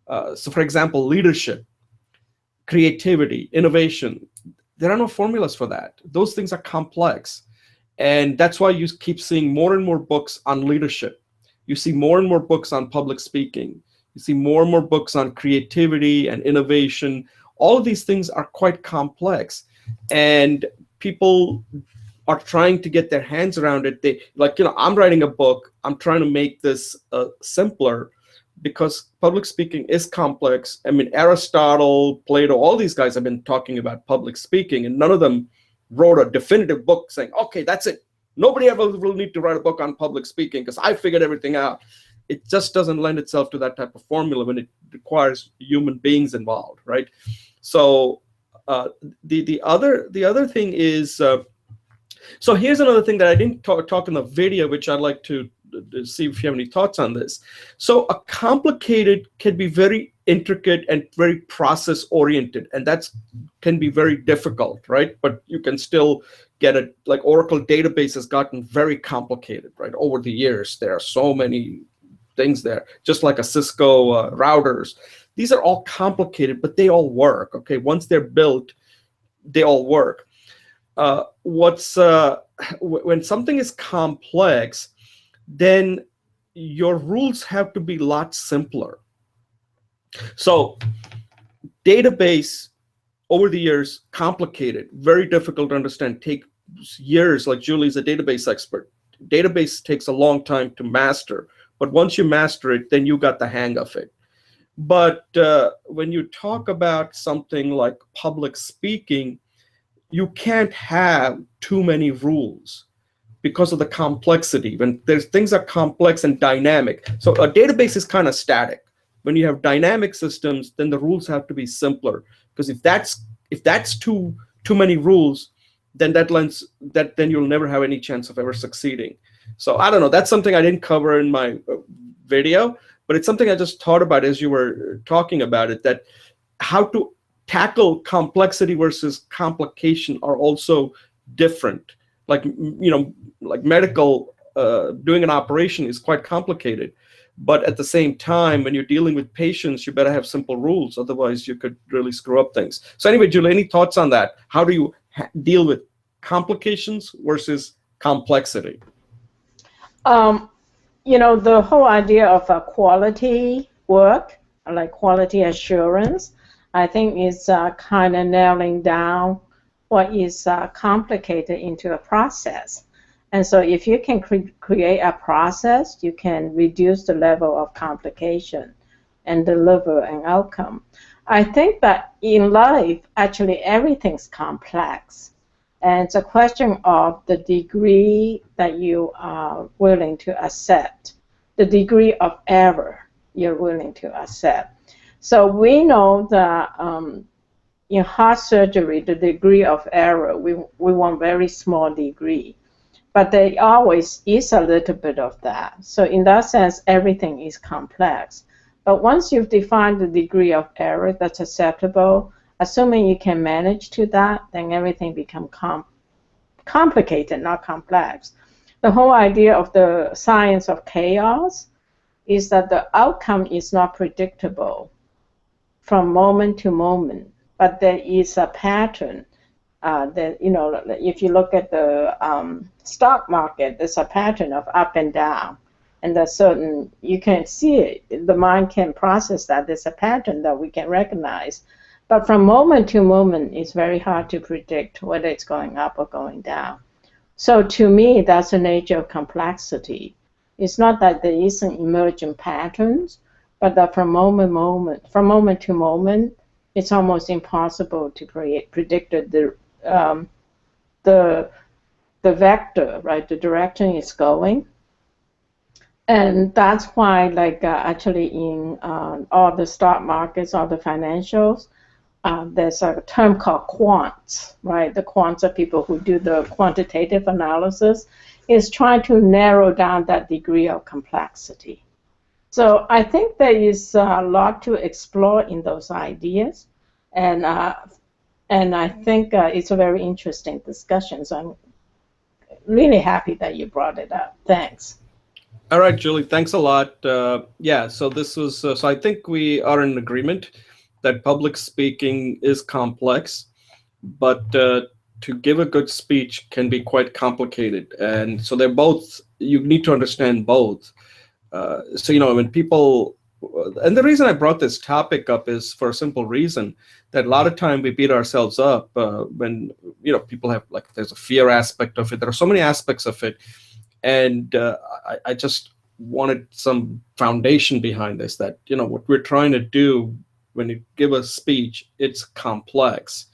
So for example, leadership, creativity, innovation, there are no formulas for that. Those things are complex. And that's why you keep seeing more and more books on leadership. You see more and more books on public speaking. You see more and more books on creativity and innovation. All of these things are quite complex. And people are trying to get their hands around it. They I'm writing a book. I'm trying to make this simpler because public speaking is complex. I mean, Aristotle, Plato, all these guys have been talking about public speaking, and none of them wrote a definitive book saying, okay, that's it. Nobody ever will need to write a book on public speaking because I figured everything out. It just doesn't lend itself to that type of formula when it requires human beings involved, right? So the other thing is, so here's another thing that I didn't talk in the video, which I'd like to see if you have any thoughts on this. So a complicated can be very intricate and very process oriented, and that can be very difficult, right? But you can still get it. Like Oracle database has gotten very complicated, right? Over the years, there are so many things there, just like a Cisco routers. These are all complicated, but they all work. Okay, once they're built, they all work. When something is complex, then your rules have to be a lot simpler. So database over the years, complicated, very difficult to understand, take years. Like Julie's a database expert. Database takes a long time to master, but once you master it, then you got the hang of it. But when you talk about something like public speaking, you can't have too many rules because of the complexity. When things are complex and dynamic, so a database is kind of static. When you have dynamic systems, then the rules have to be simpler. Because if that's too many rules, then then you'll never have any chance of ever succeeding. So I don't know. That's something I didn't cover in my video, but it's something I just thought about as you were talking about it. That how to tackle complexity versus complication are also different. Like like medical, doing an operation is quite complicated. But at the same time, when you're dealing with patients, you better have simple rules. Otherwise, you could really screw up things. So anyway, Julie, any thoughts on that? How do you deal with complications versus complexity? The whole idea of quality work, like quality assurance, I think is kind of nailing down what is complicated into a process. And so if you can create a process, you can reduce the level of complication and deliver an outcome. I think that in life, actually everything's complex. And it's a question of the degree that you are willing to accept, the degree of error you're willing to accept. So we know that in heart surgery, the degree of error, we want very small degree. But there always is a little bit of that. So in that sense, everything is complex. But once you've defined the degree of error that's acceptable, assuming you can manage to that, then everything becomes complicated, not complex. The whole idea of the science of chaos is that the outcome is not predictable from moment to moment, but there is a pattern. That if you look at the stock market, there's a pattern of up and down, and there's certain, you can see it. The mind can process that. There's a pattern that we can recognize, but from moment to moment, it's very hard to predict whether it's going up or going down. So to me, that's the nature of complexity. It's not that there isn't emergent patterns, but that from moment to moment, it's almost impossible to predict the vector, right? The direction it's going. And that's why, actually in all the stock markets, all the financials, there's a term called quants, right? The quants are people who do the quantitative analysis, is trying to narrow down that degree of complexity. So I think there is a lot to explore in those ideas, and I think it's a very interesting discussion. So I'm really happy that you brought it up. Thanks. All right, Julie, thanks a lot. Yeah, so this was, so I think we are in agreement that public speaking is complex, but to give a good speech can be quite complicated. And so they're both, you need to understand both. So, when people, and the reason I brought this topic up is for a simple reason, that a lot of time we beat ourselves up when, people have, there's a fear aspect of it. There are so many aspects of it. And I just wanted some foundation behind this, that, what we're trying to do when you give a speech, it's complex.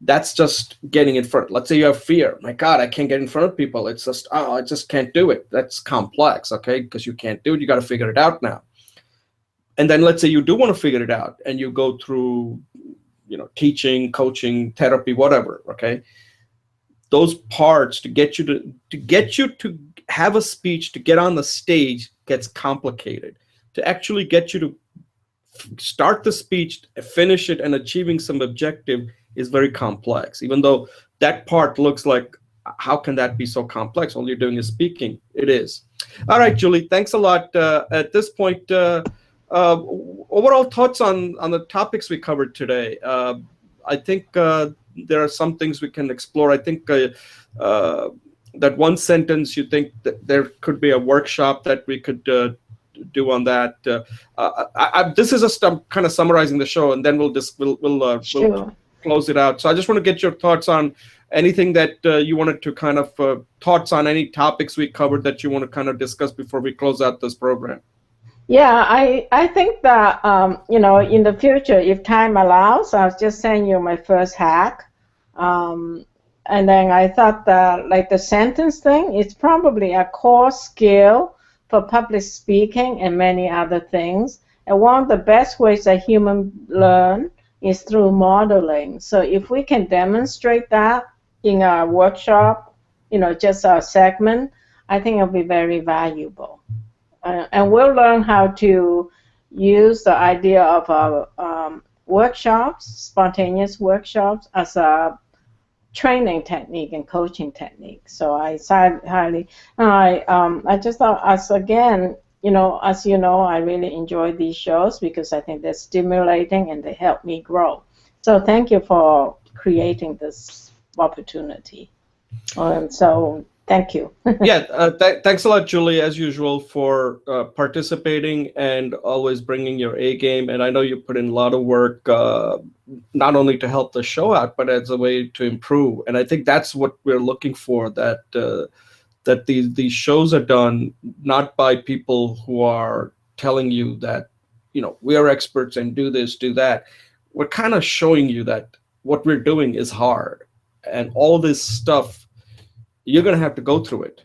That's just getting in front. Let's say you have fear. My God, I can't get in front of people. It's just, I just can't do it. That's complex, okay? Because you can't do it. You got to figure it out now. And then let's say you do want to figure it out, and you go through, teaching, coaching, therapy, whatever, okay? Those parts to get you to have a speech, to get on the stage, gets complicated. To actually get you to start the speech, finish it, and achieving some objective is very complex. Even though that part looks like, how can that be so complex? All you're doing is speaking. It is. All right, Julie, thanks a lot. At this point, overall thoughts on the topics we covered today. I think there are some things we can explore. I think uh, that one sentence, you think that there could be a workshop that we could do on that. This is just I'm kind of summarizing the show, and then we'll Sure. close it out. So I just want to get your thoughts on anything that you wanted to kind of thoughts on any topics we covered that you want to kind of discuss before we close out this program. Yeah, I think that in the future, if time allows, I'll just send you my first hack. Um, and then I thought that like the sentence thing is probably a core skill for public speaking and many other things. And one of the best ways that humans learn is through modeling. So if we can demonstrate that in a workshop, just a segment, I think it'll be very valuable. And we'll learn how to use the idea of workshops, spontaneous workshops, as a training technique and coaching technique. So I highly, I just thought, as you know, I really enjoy these shows because I think they're stimulating and they help me grow. So thank you for creating this opportunity. So thank you. Yeah, thanks a lot, Julie, as usual, for participating and always bringing your A game. And I know you put in a lot of work, not only to help the show out, but as a way to improve. And I think that's what we're looking for, that these shows are done not by people who are telling you that, we are experts and do this, do that. We're kind of showing you that what we're doing is hard. And all this stuff, you're going to have to go through it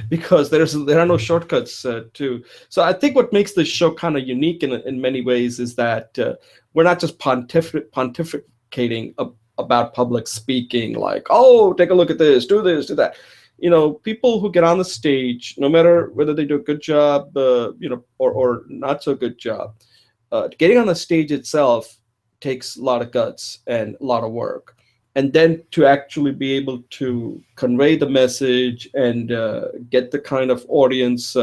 because there are no shortcuts to. So I think what makes this show kind of unique in many ways is that we're not just pontificating about public speaking, like, oh, take a look at this, do that. People who get on the stage, no matter whether they do a good job, or not so good job, getting on the stage itself takes a lot of guts and a lot of work. And then to actually be able to convey the message and get the kind of audience,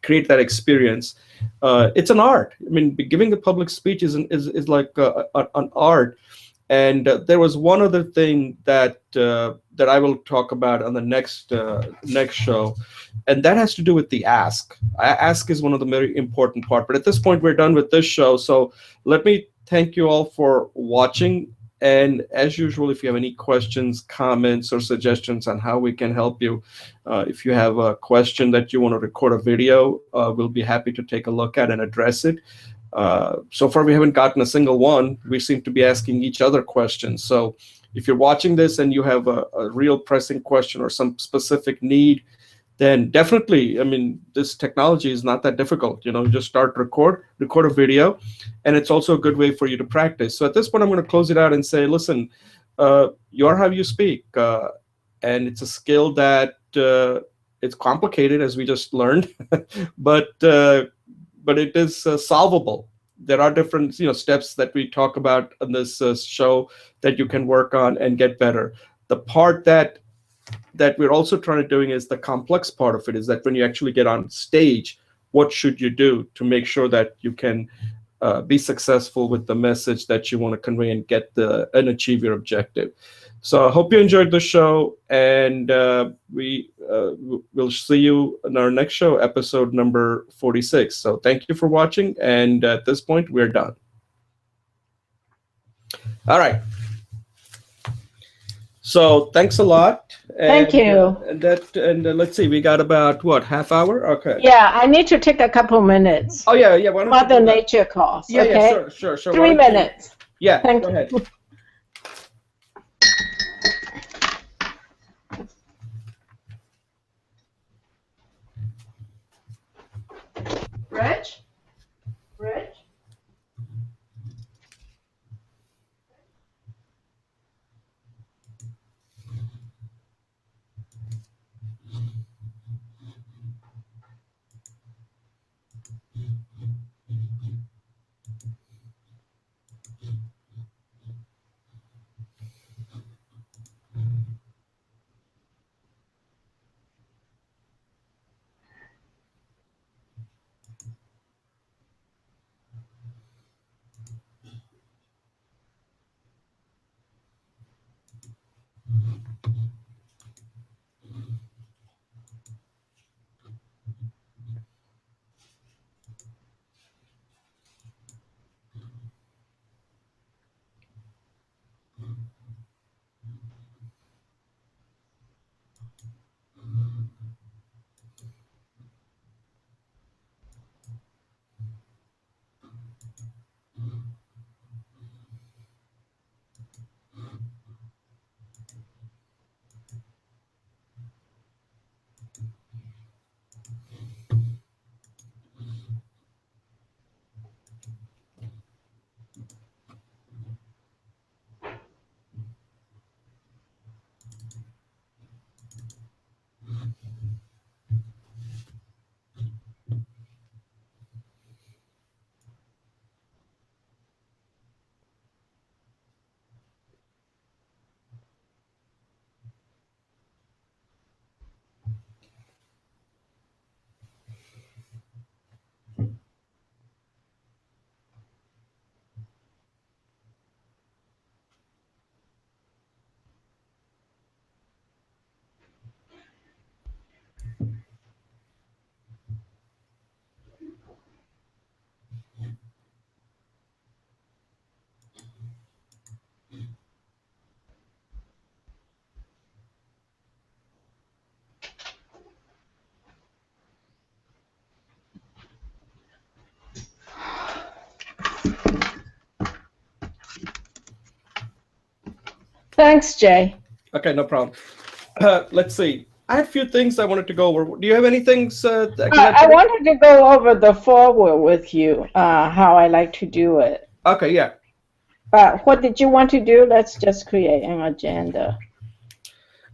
create that experience, it's an art. I mean, giving a public speech is like an art. And there was one other thing that I will talk about on the next show, and that has to do with the ask. Ask is one of the very important part. But at this point, we're done with this show. So let me thank you all for watching. And as usual, if you have any questions, comments, or suggestions on how we can help you, if you have a question that you want to record a video, we'll be happy to take a look at and address it. So far, we haven't gotten a single one. We seem to be asking each other questions. So if you're watching this and you have a real pressing question or some specific need, then definitely, I mean, this technology is not that difficult. Just start record a video, and it's also a good way for you to practice. So at this point, I'm going to close it out and say, listen, you are how you speak, and it's a skill that it's complicated, as we just learned, but it is solvable. There are different steps that we talk about on this show that you can work on and get better. The part that we're also trying to doing is the complex part of it, is that when you actually get on stage, what should you do to make sure that you can be successful with the message that you want to convey and get and achieve your objective. So I hope you enjoyed the show, and we'll see you in our next show, episode number 46. So thank you for watching, and at this point, we're done. All right. So thanks a lot. Thank you. And let's see, we got about what, half hour? Okay. Yeah, I need to take a couple minutes. Oh yeah. Why don't Mother Nature calls. Yeah, okay? Yeah, sure. 3 minutes. Yeah. Thank go you. ahead. Rich? Thanks, Jay. Okay, no problem. Let's see. I had a few things I wanted to go over. Do you have any things that I wanted to go over the forward with you, how I like to do it. Okay, yeah. What did you want to do? Let's just create an agenda.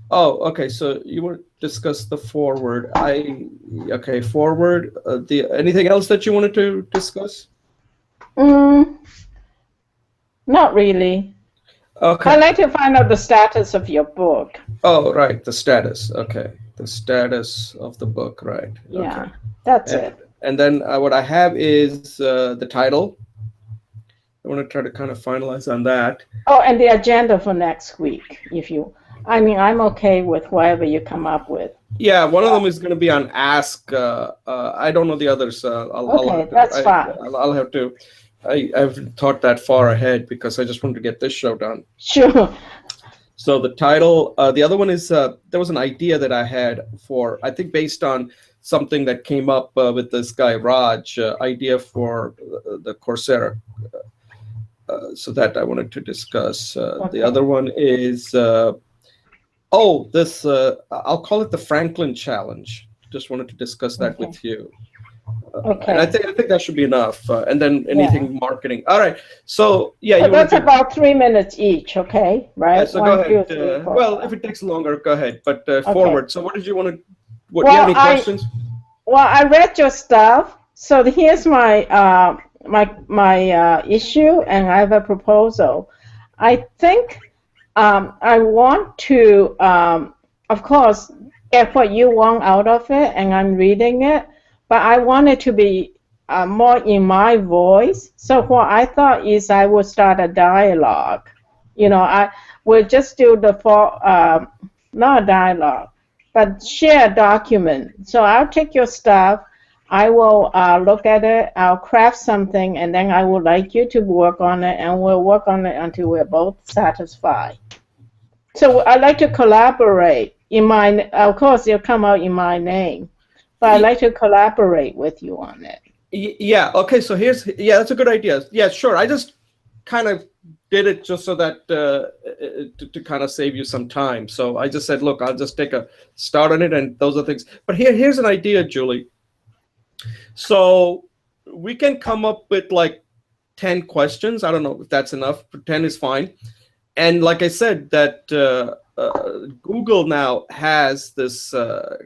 Oh, okay. So you want to discuss the forward. Okay, forward. Anything else that you wanted to discuss? Not really. Okay. I'd like to find out the status of your book. Oh, right. The status. Okay. The status of the book. Right. Yeah, okay. That's it. And then what I have is the title. I want to try to kind of finalize on that. Oh, and the agenda for next week, I'm okay with whatever you come up with. Yeah, one of them is going to be on Ask. I don't know the others. That's fine. I'll have to. I haven't thought that far ahead because I just wanted to get this show done. Sure. So the title, the other one is, there was an idea that I had for, I think based on something that came up with this guy, Raj, idea for the Coursera. So that I wanted to discuss. The other one is, I'll call it the Franklin Challenge. Just wanted to discuss that with you. Okay. And I think that should be enough. And then anything marketing. All right. So yeah, so that's about 3 minutes each. Okay, right? Yeah, so go ahead. If it takes longer, go ahead. But forward. So what did you want to? Do you have any questions? Well, I read your stuff. So here's my my issue, and I have a proposal. I think I want to, of course, get what you want out of it, and I'm reading it. But I want it to be more in my voice. So what I thought is I would start a dialogue. I will just do not a dialogue, but share a document. So I'll take your stuff. I will look at it. I'll craft something, and then I would like you to work on it, and we'll work on it until we're both satisfied. So I like to collaborate. Of course, it'll come out in my name. But I'd like to collaborate with you on it. Yeah. Okay. So that's a good idea. Yeah, sure. I just kind of did it just so that to kind of save you some time. So I just said, look, I'll just take a start on it, and those are things. But here's an idea, Julie. So we can come up with like 10 questions. I don't know if that's enough, but 10 is fine. And like I said, that Google now has this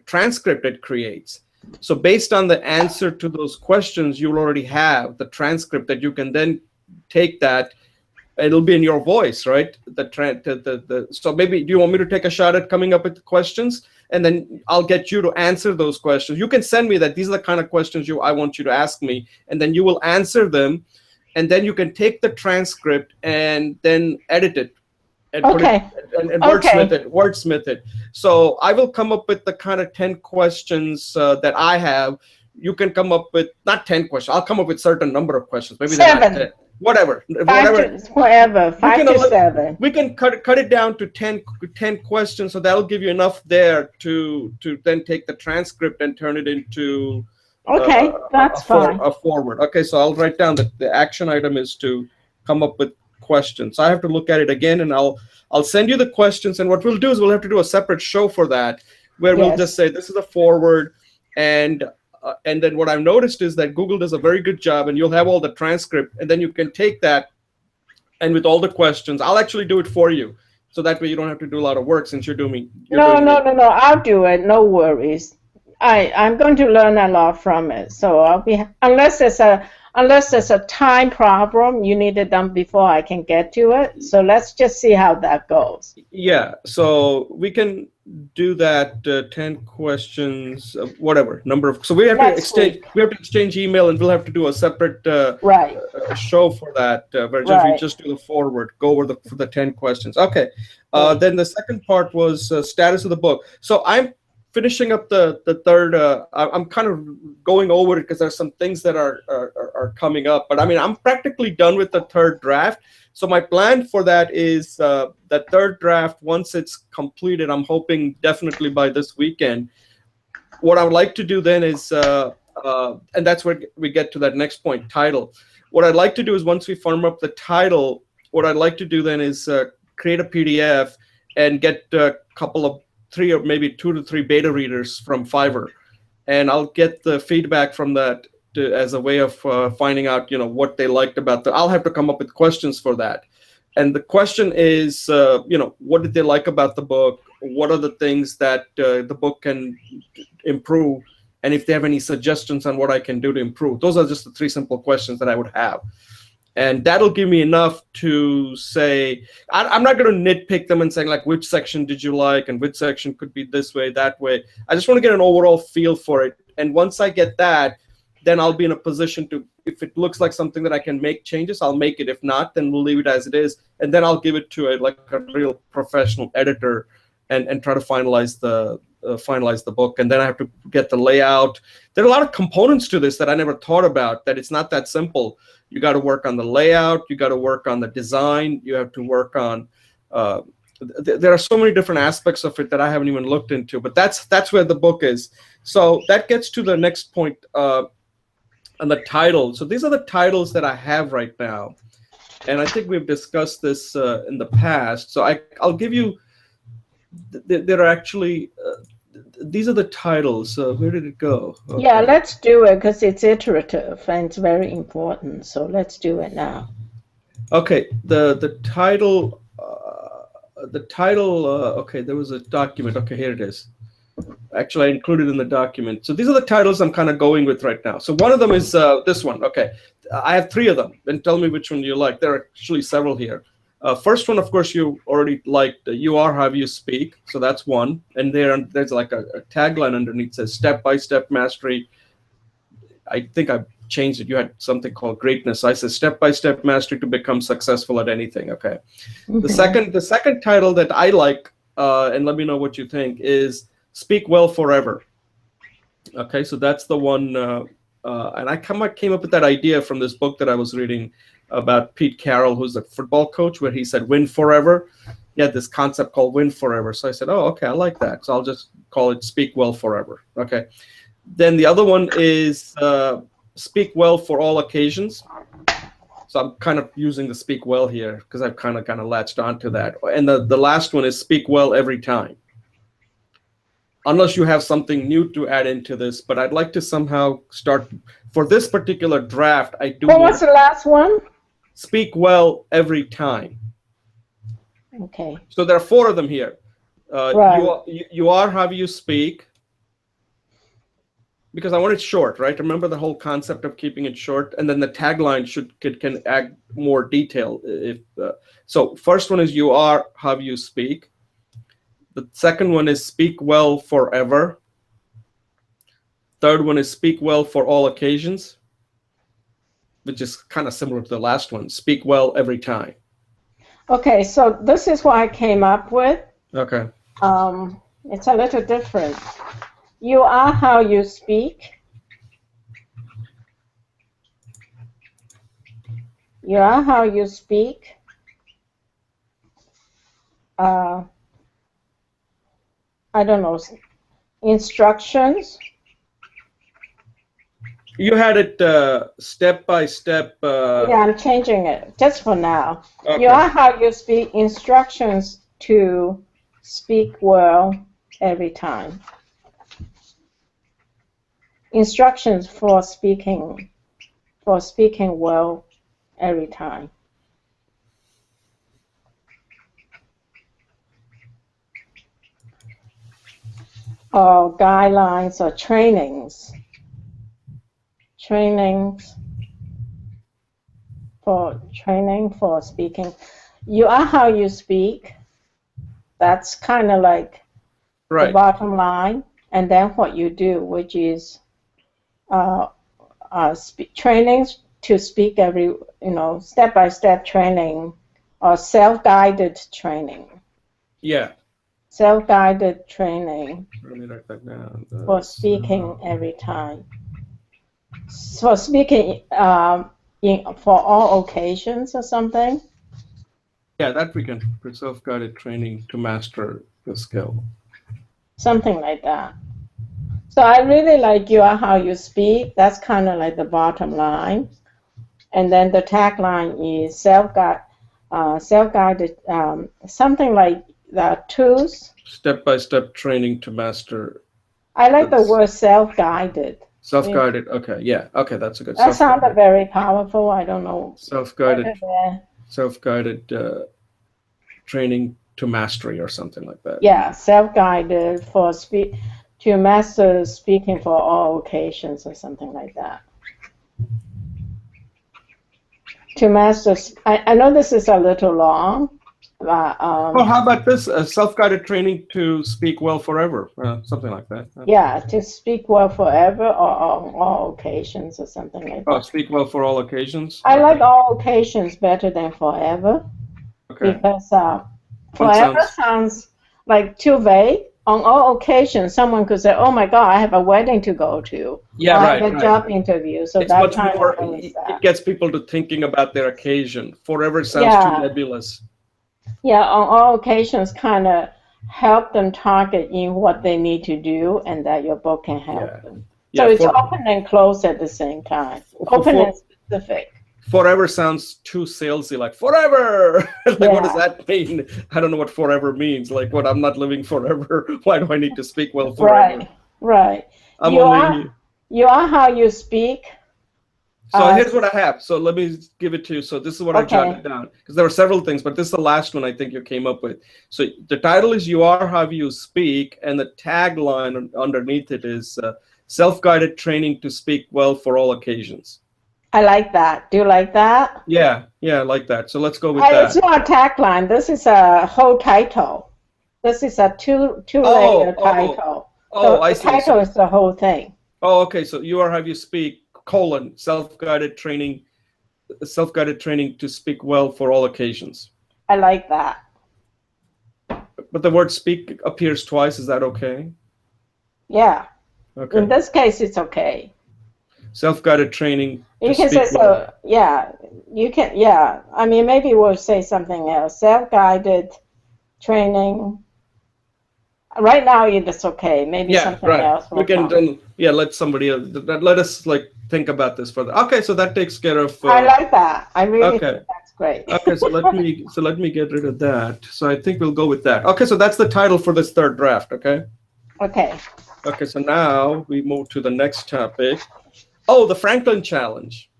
transcript it creates. So based on the answer to those questions, you'll already have the transcript that you can then take that. It'll be in your voice, right? So maybe, do you want me to take a shot at coming up with the questions? And then I'll get you to answer those questions. You can send me that these are the kind of questions I want you to ask me, and then you will answer them. And then you can take the transcript and then edit it. And put it, and wordsmith it. So I will come up with the kind of 10 questions that I have. You can come up with, not 10 questions. I'll come up with a certain number of questions. Maybe 7. Whatever. 5 to 7. We can cut it down to 10 questions. So that'll give you enough there to then take the transcript and turn it into that's fine. A forward. Okay, so I'll write down that the action item is to come up with questions. I have to look at it again, and I'll send you the questions. And what we'll do is we'll have to do a separate show for that, where we'll just say this is a forward, and then what I've noticed is that Google does a very good job, and you'll have all the transcript, and then you can take that, and with all the questions, I'll actually do it for you, so that way you don't have to do a lot of work since you're doing. No. I'll do it. No worries. I'm going to learn a lot from it. So I'll be, unless there's a time problem, you need it done before I can get to it. So let's just see how that goes. Yeah, so we can do that. 10 questions, whatever number of. So we have to exchange email, and we'll have to do a separate show for that. We just do the forward, go over the 10 questions. Okay. Then the second part was status of the book. So I'm finishing up the third. I'm kind of going over it because there's some things that are coming up. But I mean, I'm practically done with the third draft. So my plan for that is that third draft, once it's completed, I'm hoping definitely by this weekend. What I would like to do then is, and that's where we get to that next point, title. What I'd like to do is once we firm up the title, what I'd like to do then is create a PDF and get a couple of 3 or maybe 2 to 3 beta readers from Fiverr, and I'll get the feedback from that as a way of finding out, what they liked about the. I'll have to come up with questions for that, and the question is, what did they like about the book? What are the things that the book can improve? And if they have any suggestions on what I can do to improve. Those are just the 3 simple questions that I would have. And that'll give me enough to say, I'm not going to nitpick them and saying, like, which section did you like and which section could be this way, that way. I just want to get an overall feel for it. And once I get that, then I'll be in a position to, if it looks like something that I can make changes, I'll make it. If not, then we'll leave it as it is. And then I'll give it to a real professional editor and try to finalize the book. And then I have to get the layout. There are a lot of components to this that I never thought about, that it's not that simple. You got to work on the layout. You got to work on the design. You have to work on, there are so many different aspects of it that I haven't even looked into, but that's where the book is. So that gets to the next point on the title. So these are the titles that I have right now. And I think we've discussed this in the past. So I'll give you, there are actually, these are the titles. Where did it go? Okay. Yeah, let's do it because it's iterative and it's very important. So let's do it now. Okay, the title, okay, there was a document. Okay, here it is. Actually, I included in the document. So these are the titles I'm kind of going with right now. So one of them is this one. Okay, I have 3 of them. And tell me which one you like. There are actually several here. First one, of course, you already liked. You are how you speak. So that's one. And there's like a tagline underneath that says step-by-step mastery. I think I changed it. You had something called greatness. I said step-by-step mastery to become successful at anything. Okay. Mm-hmm. The second title that I like, and let me know what you think, is Speak Well Forever. Okay, so that's the one. And I came up with that idea from this book that I was reading about Pete Carroll, who's a football coach, where he said win forever. He had this concept called win forever. So I said, oh, okay, I like that. So I'll just call it Speak Well Forever. Okay. Then the other one is Speak Well for All Occasions. So I'm kind of using the Speak Well here because I've kind of latched onto that. And the last one is Speak Well Every Time. Unless you have something new to add into this, but I'd like to somehow start, for this particular draft, I do. What was the last one? Speak well every time. Okay. So there are 4 of them here. Right. You are how you speak. Because I want it short, right? Remember the whole concept of keeping it short, and then the tagline can add more detail. So first one is you are how you speak. The second one is speak well forever. Third one is speak well for all occasions, which is kind of similar to the last one. Speak well every time. Okay, so this is what I came up with. Okay. It's a little different. You are how you speak. You are how you speak. I don't know, instructions. You had it step by step. Yeah, I'm changing it just for now. Okay. You are how you speak. Instructions to speak well every time. Instructions for speaking well every time. Or guidelines or trainings for speaking. You are how you speak. That's kind of like right. The bottom line, and then what you do, which is trainings to speak every, step-by-step training or self-guided training. Yeah. Self-guided training. Let me write that down. For speaking every time. For speaking for all occasions or something. Yeah, that we can put self-guided training to master the skill. Something like that. So I really like you are how you speak. That's kind of like the bottom line. And then the tagline is self-guide. self-guided, something like the tools. Step-by-step training to master. I like the word self-guided. Self-guided. Okay, yeah. Okay, that's a good. That sounded very powerful. I don't know. Self-guided training to mastery or something like that. Yeah, self-guided to master speaking for all occasions or something like that. To master, I know this is a little long, but how about this? Self-guided training to speak well forever, something like that. Yeah, to speak well forever or on all occasions or something like that. Oh, speak well for all occasions? I like all occasions better than forever. Okay. Because forever sounds like too vague. On all occasions, someone could say, "Oh my God, I have a wedding to go to." Yeah, or right. I have a job interview. So it's that much kind more. of It gets people to thinking about their occasion. Forever sounds too nebulous. Yeah, on all occasions, kind of help them target in what they need to do, and that your book can help them. So it's open and closed at the same time. Open and specific. Forever sounds too salesy, like forever. What does that mean? I don't know what forever means. Like, what? I'm not living forever. Why do I need to speak well forever? Right. You are how you speak. So here's what I have. So let me give it to you. So this is what I jotted down, because there were several things, but this is the last one I think you came up with. So the title is "You Are How You Speak," and the tagline underneath it is "Self-guided training to speak well for all occasions." I like that. Do you like that? Yeah, I like that. So let's go with that. It's not a tagline. This is a whole title. This is a two-layer title. I see. The title is the whole thing. Oh, okay. So "You Are How You Speak, self-guided training to speak well for all occasions." I like that. But the word "speak" appears twice. Is that okay? Yeah. Okay. In this case, it's okay. Self-guided training. You can say so. Yeah. You can. Yeah. I mean, maybe we'll say something else. Self-guided training. Right now, it's okay. Maybe something else. We can let somebody else. Let us think about this further. Okay, so that takes care of. I like that. I really think that's great. Okay, so let me get rid of that. So I think we'll go with that. Okay, so that's the title for this third draft. Okay. Okay. Okay, so now we move to the next topic. Oh, the Franklin Challenge.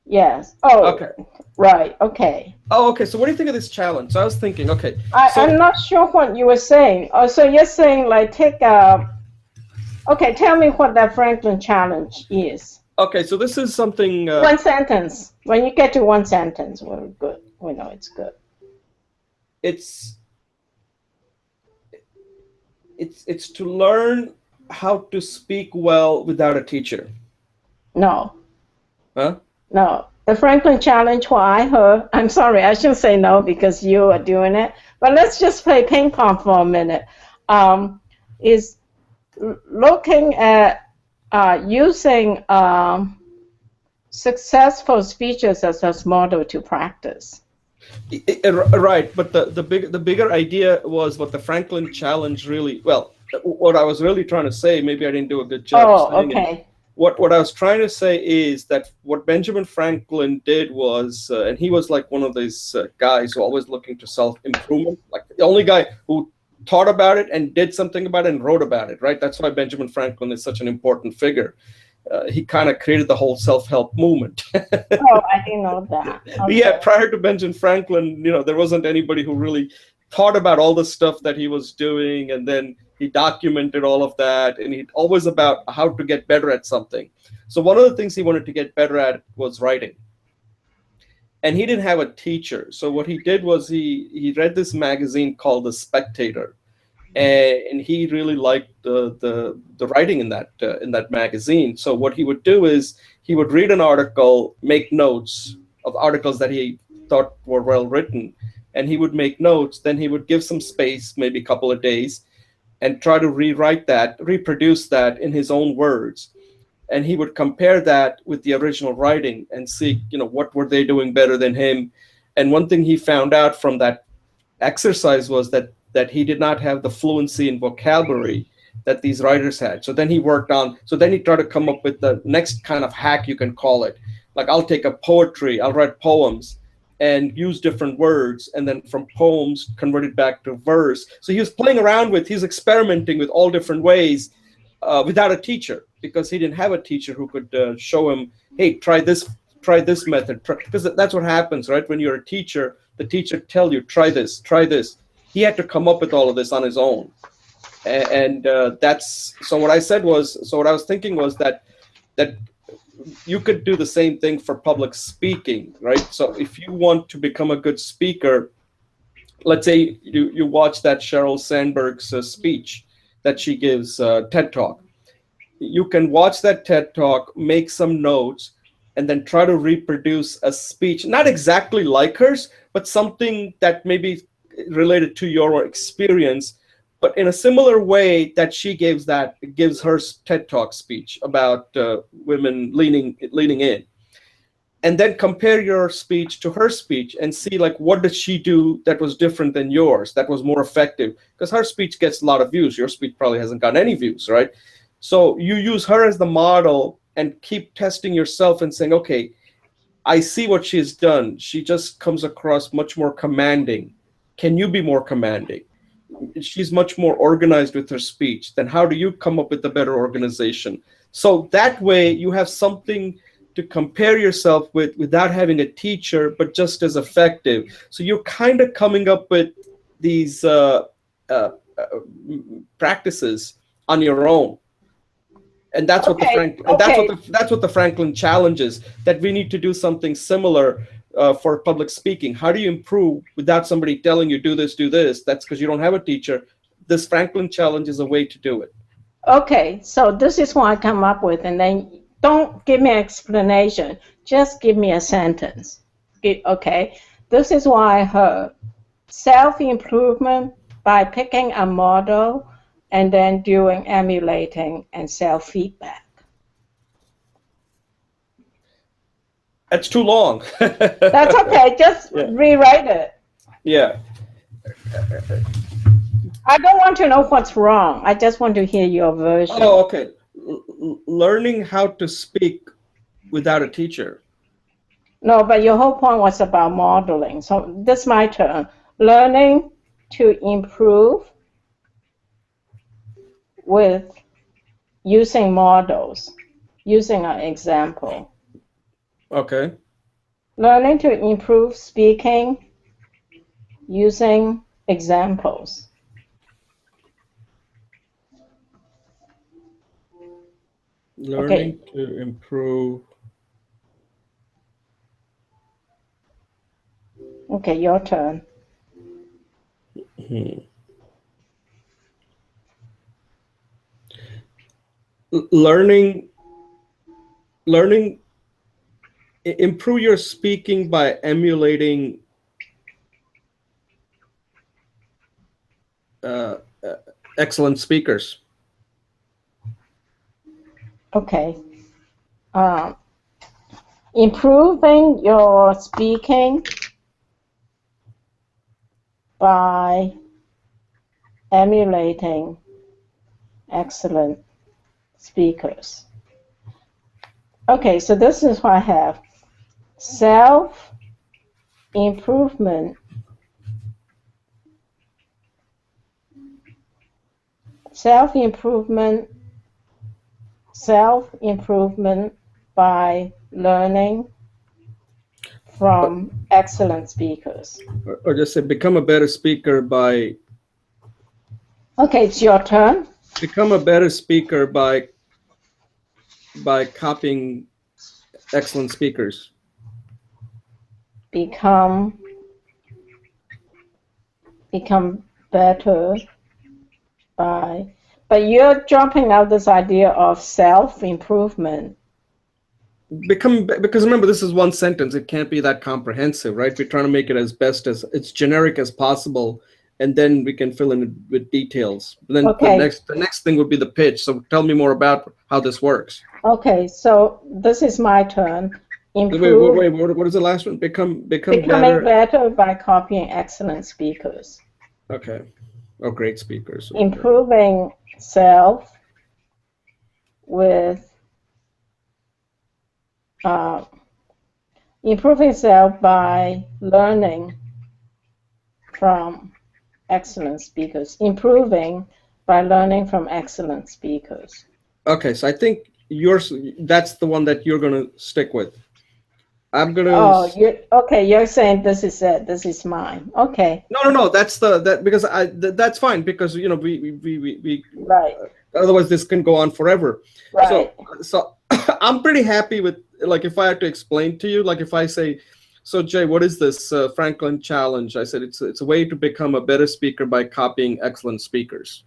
Yes. Oh. Okay. Right. Okay. Oh, okay. So what do you think of this challenge? So I was thinking, okay. I'm not sure what you were saying. Oh, so you're saying take a. Okay, tell me what that Franklin Challenge is. Okay, so this is something. One sentence. When you get to one sentence, we're good. We know it's good. It's to learn how to speak well without a teacher. No. Huh? No. The Franklin Challenge, what I heard, I'm sorry, I shouldn't say no because you are doing it, but let's just play ping pong for a minute, is looking at using successful speeches as a model to practice. Right, but the bigger idea was what the Franklin Challenge really, well, what I was really trying to say, maybe I didn't do a good job saying it. What I was trying to say is that what Benjamin Franklin did was, and he was like one of these guys who always looking to self-improvement, like the only guy who thought about it and did something about it and wrote about it, right? That's why Benjamin Franklin is such an important figure. He kind of created the whole self-help movement. Oh, I didn't know that. Okay. Yeah, prior to Benjamin Franklin, there wasn't anybody who really thought about all the stuff that he was doing, and then he documented all of that, and he always about how to get better at something. So one of the things he wanted to get better at was writing. And he didn't have a teacher. So what he did was he read this magazine called The Spectator, and he really liked the writing in that magazine. So what he would do is he would read an article, make notes of articles that he thought were well written, and he would make notes. Then he would give some space, maybe a couple of days, and try to reproduce that in his own words. And he would compare that with the original writing and see, what were they doing better than him. And one thing he found out from that exercise was that he did not have the fluency in vocabulary that these writers had. So then he tried to come up with the next kind of hack, you can call it. Like, I'll take I'll write poems, and use different words, and then from poems convert it back to verse. So he was playing around with, he's experimenting with all different ways without a teacher, because he didn't have a teacher who could show him, hey, try this method. Because that's what happens, right? When you're a teacher, the teacher tell you, try this, try this. He had to come up with all of this on his own. And that's, so what I said was, so what I was thinking was that you could do the same thing for public speaking, right? So if you want to become a good speaker, let's say you watch that Sheryl Sandberg's speech that she gives, TED Talk. You can watch that TED Talk, make some notes, and then try to reproduce a speech, not exactly like hers, but something that may be related to your experience, but in a similar way that she gives her TED Talk speech about women leaning in. And then compare your speech to her speech and see, like, what did she do that was different than yours, that was more effective? Because her speech gets a lot of views. Your speech probably hasn't gotten any views, right? So you use her as the model and keep testing yourself and saying, okay, I see what she's done. She just comes across much more commanding. Can you be more commanding? She's much more organized with her speech. Then how do you come up with a better organization? So that way you have something to compare yourself with without having a teacher, but just as effective. So you're kind of coming up with these practices on your own. And that's what that's what the Franklin challenge is, that we need to do something similar for public speaking. How do you improve without somebody telling you, do this, do this? That's because you don't have a teacher. This Franklin challenge is a way to do it. Okay, so this is what I come up with, and then don't give me an explanation. Just give me a sentence. Okay, this is why her self-improvement by picking a model and then doing emulating and self-feedback. That's too long. That's okay, just rewrite it. Yeah. I don't want to know what's wrong. I just want to hear your version. Oh, okay. Learning how to speak without a teacher. No, but your whole point was about modeling. So this is my turn. Learning to improve with using models, using an example. Okay. Learning to improve speaking using examples. Learning to improve. Okay, your turn. Learning, improve your speaking by emulating excellent speakers. Okay. Improving your speaking by emulating excellent speakers. Okay, so this is what I have. Self-improvement. Self-improvement by learning from excellent speakers. Or just say, become a better speaker by... Okay, it's your turn. Become a better speaker by copying excellent speakers. Become better by... But you're dropping out this idea of self-improvement. Because remember, this is one sentence. It can't be that comprehensive, right? We're trying to make it as best as it's generic as possible, and then we can fill in with details. And then the next thing would be the pitch. So tell me more about how this works. Okay, so this is my turn. Wait, what is the last one? Becoming better by copying excellent speakers. Okay. Oh, great speakers. Okay. Improving self with Improving self by learning from excellent speakers. Improving by learning from excellent speakers. Okay, so I think that's the one that you're gonna stick with. I'm gonna. Oh, okay. You're saying this is it. This is mine. Okay. No. That's because that's fine because we Right. otherwise this can go on forever. Right. So I'm pretty happy with, like, if I had to explain to you, like if I say, so Jay, what is this Franklin challenge? I said it's a way to become a better speaker by copying excellent speakers.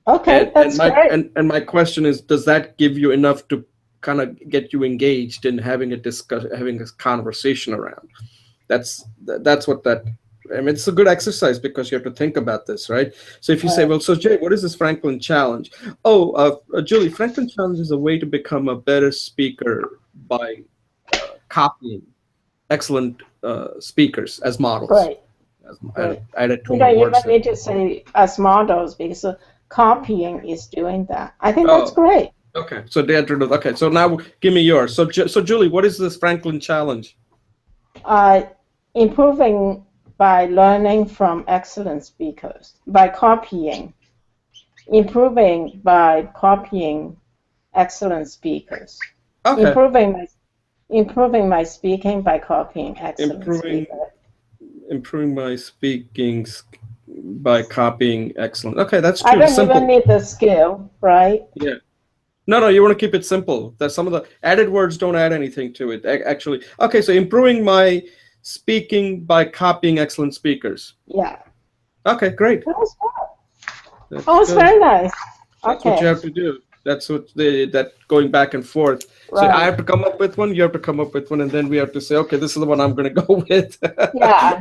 Okay, that's great. And my question is, does that give you enough to kind of get you engaged in having a conversation around? That's what that. I mean, it's a good exercise because you have to think about this, right? So if you say, well, so Jay, what is this Franklin challenge? Oh, Julie, Franklin challenge is a way to become a better speaker by copying excellent speakers as models. Right. I added two more You words. might need to say as models because copying is doing that. I think that's great. Okay, so okay, so now give me yours. So Julie, what is this Franklin challenge? Improving by learning from excellent speakers, by copying. Improving by copying excellent speakers. Okay. Improving my speaking by copying excellent speakers. Improving my speaking by copying excellent. Okay, that's true. I don't simple. even need the skill, right? Yeah. No, you want to keep it simple. That some of the added words don't add anything to it, actually. Okay, so improving my speaking by copying excellent speakers. Yeah. Okay, great. That was good. It's very nice. That's what you have to do. That's what that going back and forth. Right. So I have to come up with one, you have to come up with one, and then we have to say, okay, this is the one I'm going to go with. Yeah.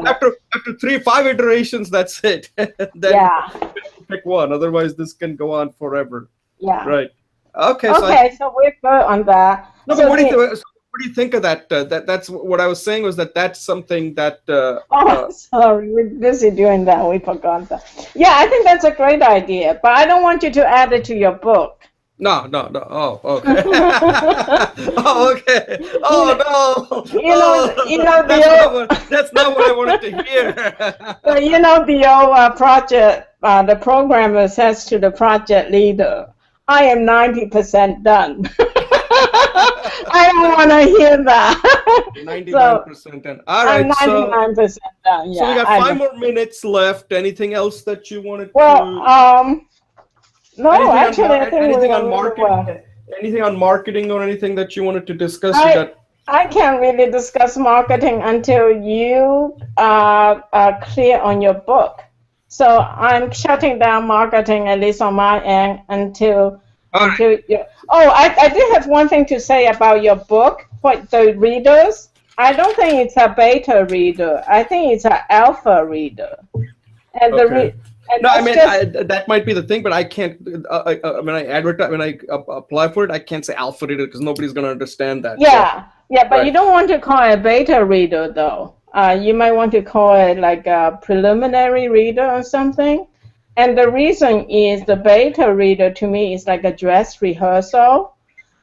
after 5 iterations, that's it. Then pick one. Otherwise, this can go on forever. Yeah. Right. Okay. So we're good on that. No, but what do you think of that? That's what I was saying was that's something that. Sorry, we're busy doing that. We forgot that. Yeah, I think that's a great idea, but I don't want you to add it to your book. No. Oh, okay. Oh, okay. Oh, no. That's not what I wanted to hear. The old project, the programmer says to the project leader, I am 90% done. I don't want to hear that. 99% done. All right. I'm 99% done. Yeah. So we got 5 more minutes left. Anything else that you wanted to? No, actually, I think anything on marketing. Anything on marketing or anything that you wanted to discuss? I can't really discuss marketing until you are clear on your book. So I'm shutting down marketing, at least on my end, until you. Oh, I did have one thing to say about your book. What the readers? I don't think it's a beta reader. I think it's an alpha reader. And that might be the thing, but I can't. When I advertise, when I apply for it, I can't say alpha reader because nobody's going to understand that. Yeah, but you don't want to call it a beta reader, though. You might want to call it like a preliminary reader or something. And the reason is the beta reader to me is like a dress rehearsal.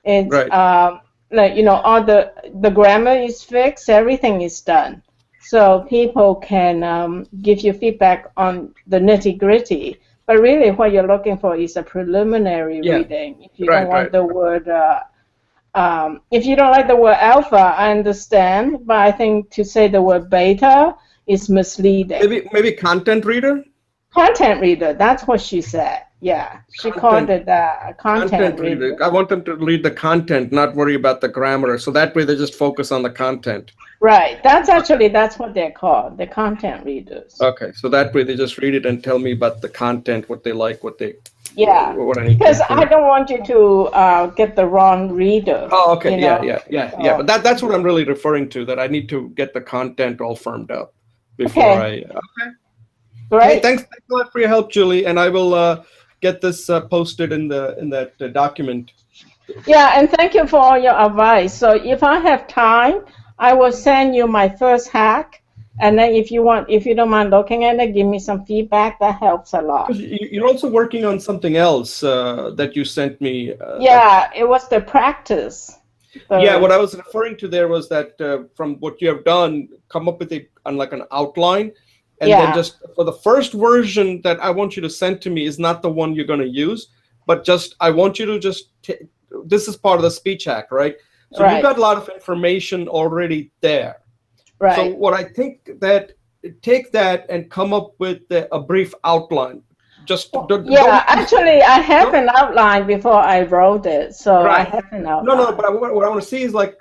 It's all the grammar is fixed, everything is done. So people can give you feedback on the nitty-gritty. But really what you're looking for is a preliminary reading. If you don't want the word, if you don't like the word alpha, I understand. But I think to say the word beta is misleading. Maybe content reader? Content reader, that's what she said. Yeah, she called it a content reader. I want them to read the content, not worry about the grammar. So that way they just focus on the content. Right. That's what they're called, the content readers. Okay, so that way they just read it and tell me about the content, what they like, what I need. Because I don't want you to get the wrong reader. Oh, okay. Yeah. But that's what I'm really referring to. That I need to get the content all firmed up before Okay. Great. Hey, thanks a lot for your help, Julie, and I will get this posted in that document. Yeah, and thank you for all your advice. So if I have time, I will send you my first hack, and then if you don't mind looking at it, give me some feedback. That helps a lot. You're also working on something else that you sent me. It was the practice. Yeah, what I was referring to there was that from what you have done, come up with like an outline, and then just for the first version that I want you to send to me is not the one you're going to use, but just I want you to just this is part of the speech hack, right? So you've got a lot of information already there. Right. So what I think that take that and come up with a brief outline. Just actually, I have an outline before I wrote it, so I have an outline. No, but what I want to see is like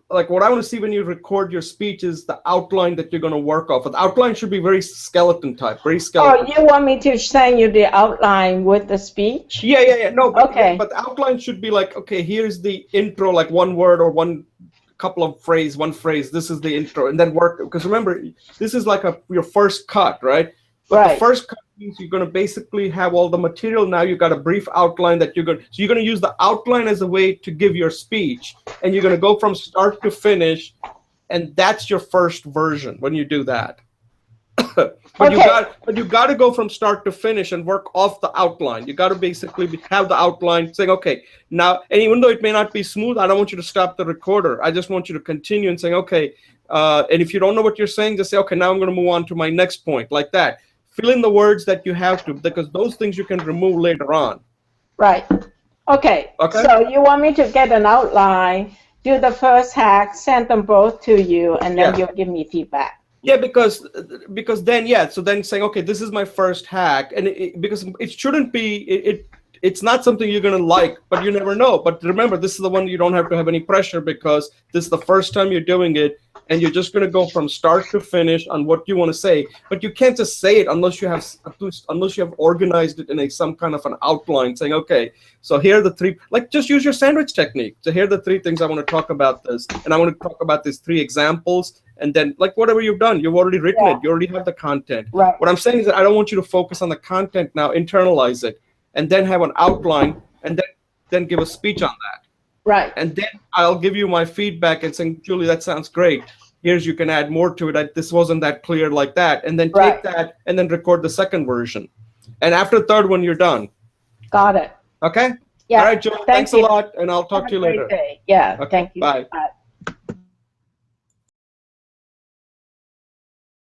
what I want to see when you record your speech is the outline that you're going to work off. The outline should be very skeleton type, very skeleton. Oh, you want me to send you the outline with the speech? Yeah. No, but, but the outline should be like, okay, here's the intro, like one word or one couple of one phrase. This is the intro, and then work. Because remember, this is like your first cut, right? But the first cut means you're going to basically have all the material. Now you've got a brief outline that you're going to use the outline as a way to give your speech, and you're going to go from start to finish, and that's your first version when you do that. But you got to go from start to finish and work off the outline. You got to basically have the outline saying, okay, now, and even though it may not be smooth, I don't want you to stop the recorder. I just want you to continue and saying, okay, and if you don't know what you're saying, just say, okay, now I'm going to move on to my next point, like that. Fill in the words that you have to, because those things you can remove later on. Right. Okay. So you want me to get an outline, do the first hack, send them both to you, and then you'll give me feedback. Yeah, because then, so then saying, okay, this is my first hack, and because it shouldn't be, it's not something you're going to like, but you never know. But remember, this is the one you don't have to have any pressure, because this is the first time you're doing it, and you're just going to go from start to finish on what you want to say. But you can't just say it unless you have organized it in some kind of an outline, saying, okay, so here are the three, like just use your sandwich technique. So here are the three things I want to talk about this, and I want to talk about these three examples. And then, like, whatever you've done, you've already written it. You already have the content. Right. What I'm saying is that I don't want you to focus on the content now. Internalize it, and then have an outline, and then give a speech on that. Right. And then I'll give you my feedback and saying, Julie, that sounds great. You can add more to it. This wasn't that clear like that. And then take that and then record the second version. And after the third one, you're done. Got it. Okay? Yeah. All right, Julie, thanks a lot, and I'll talk to you later. Yeah, Okay, thank you. Bye. Bye.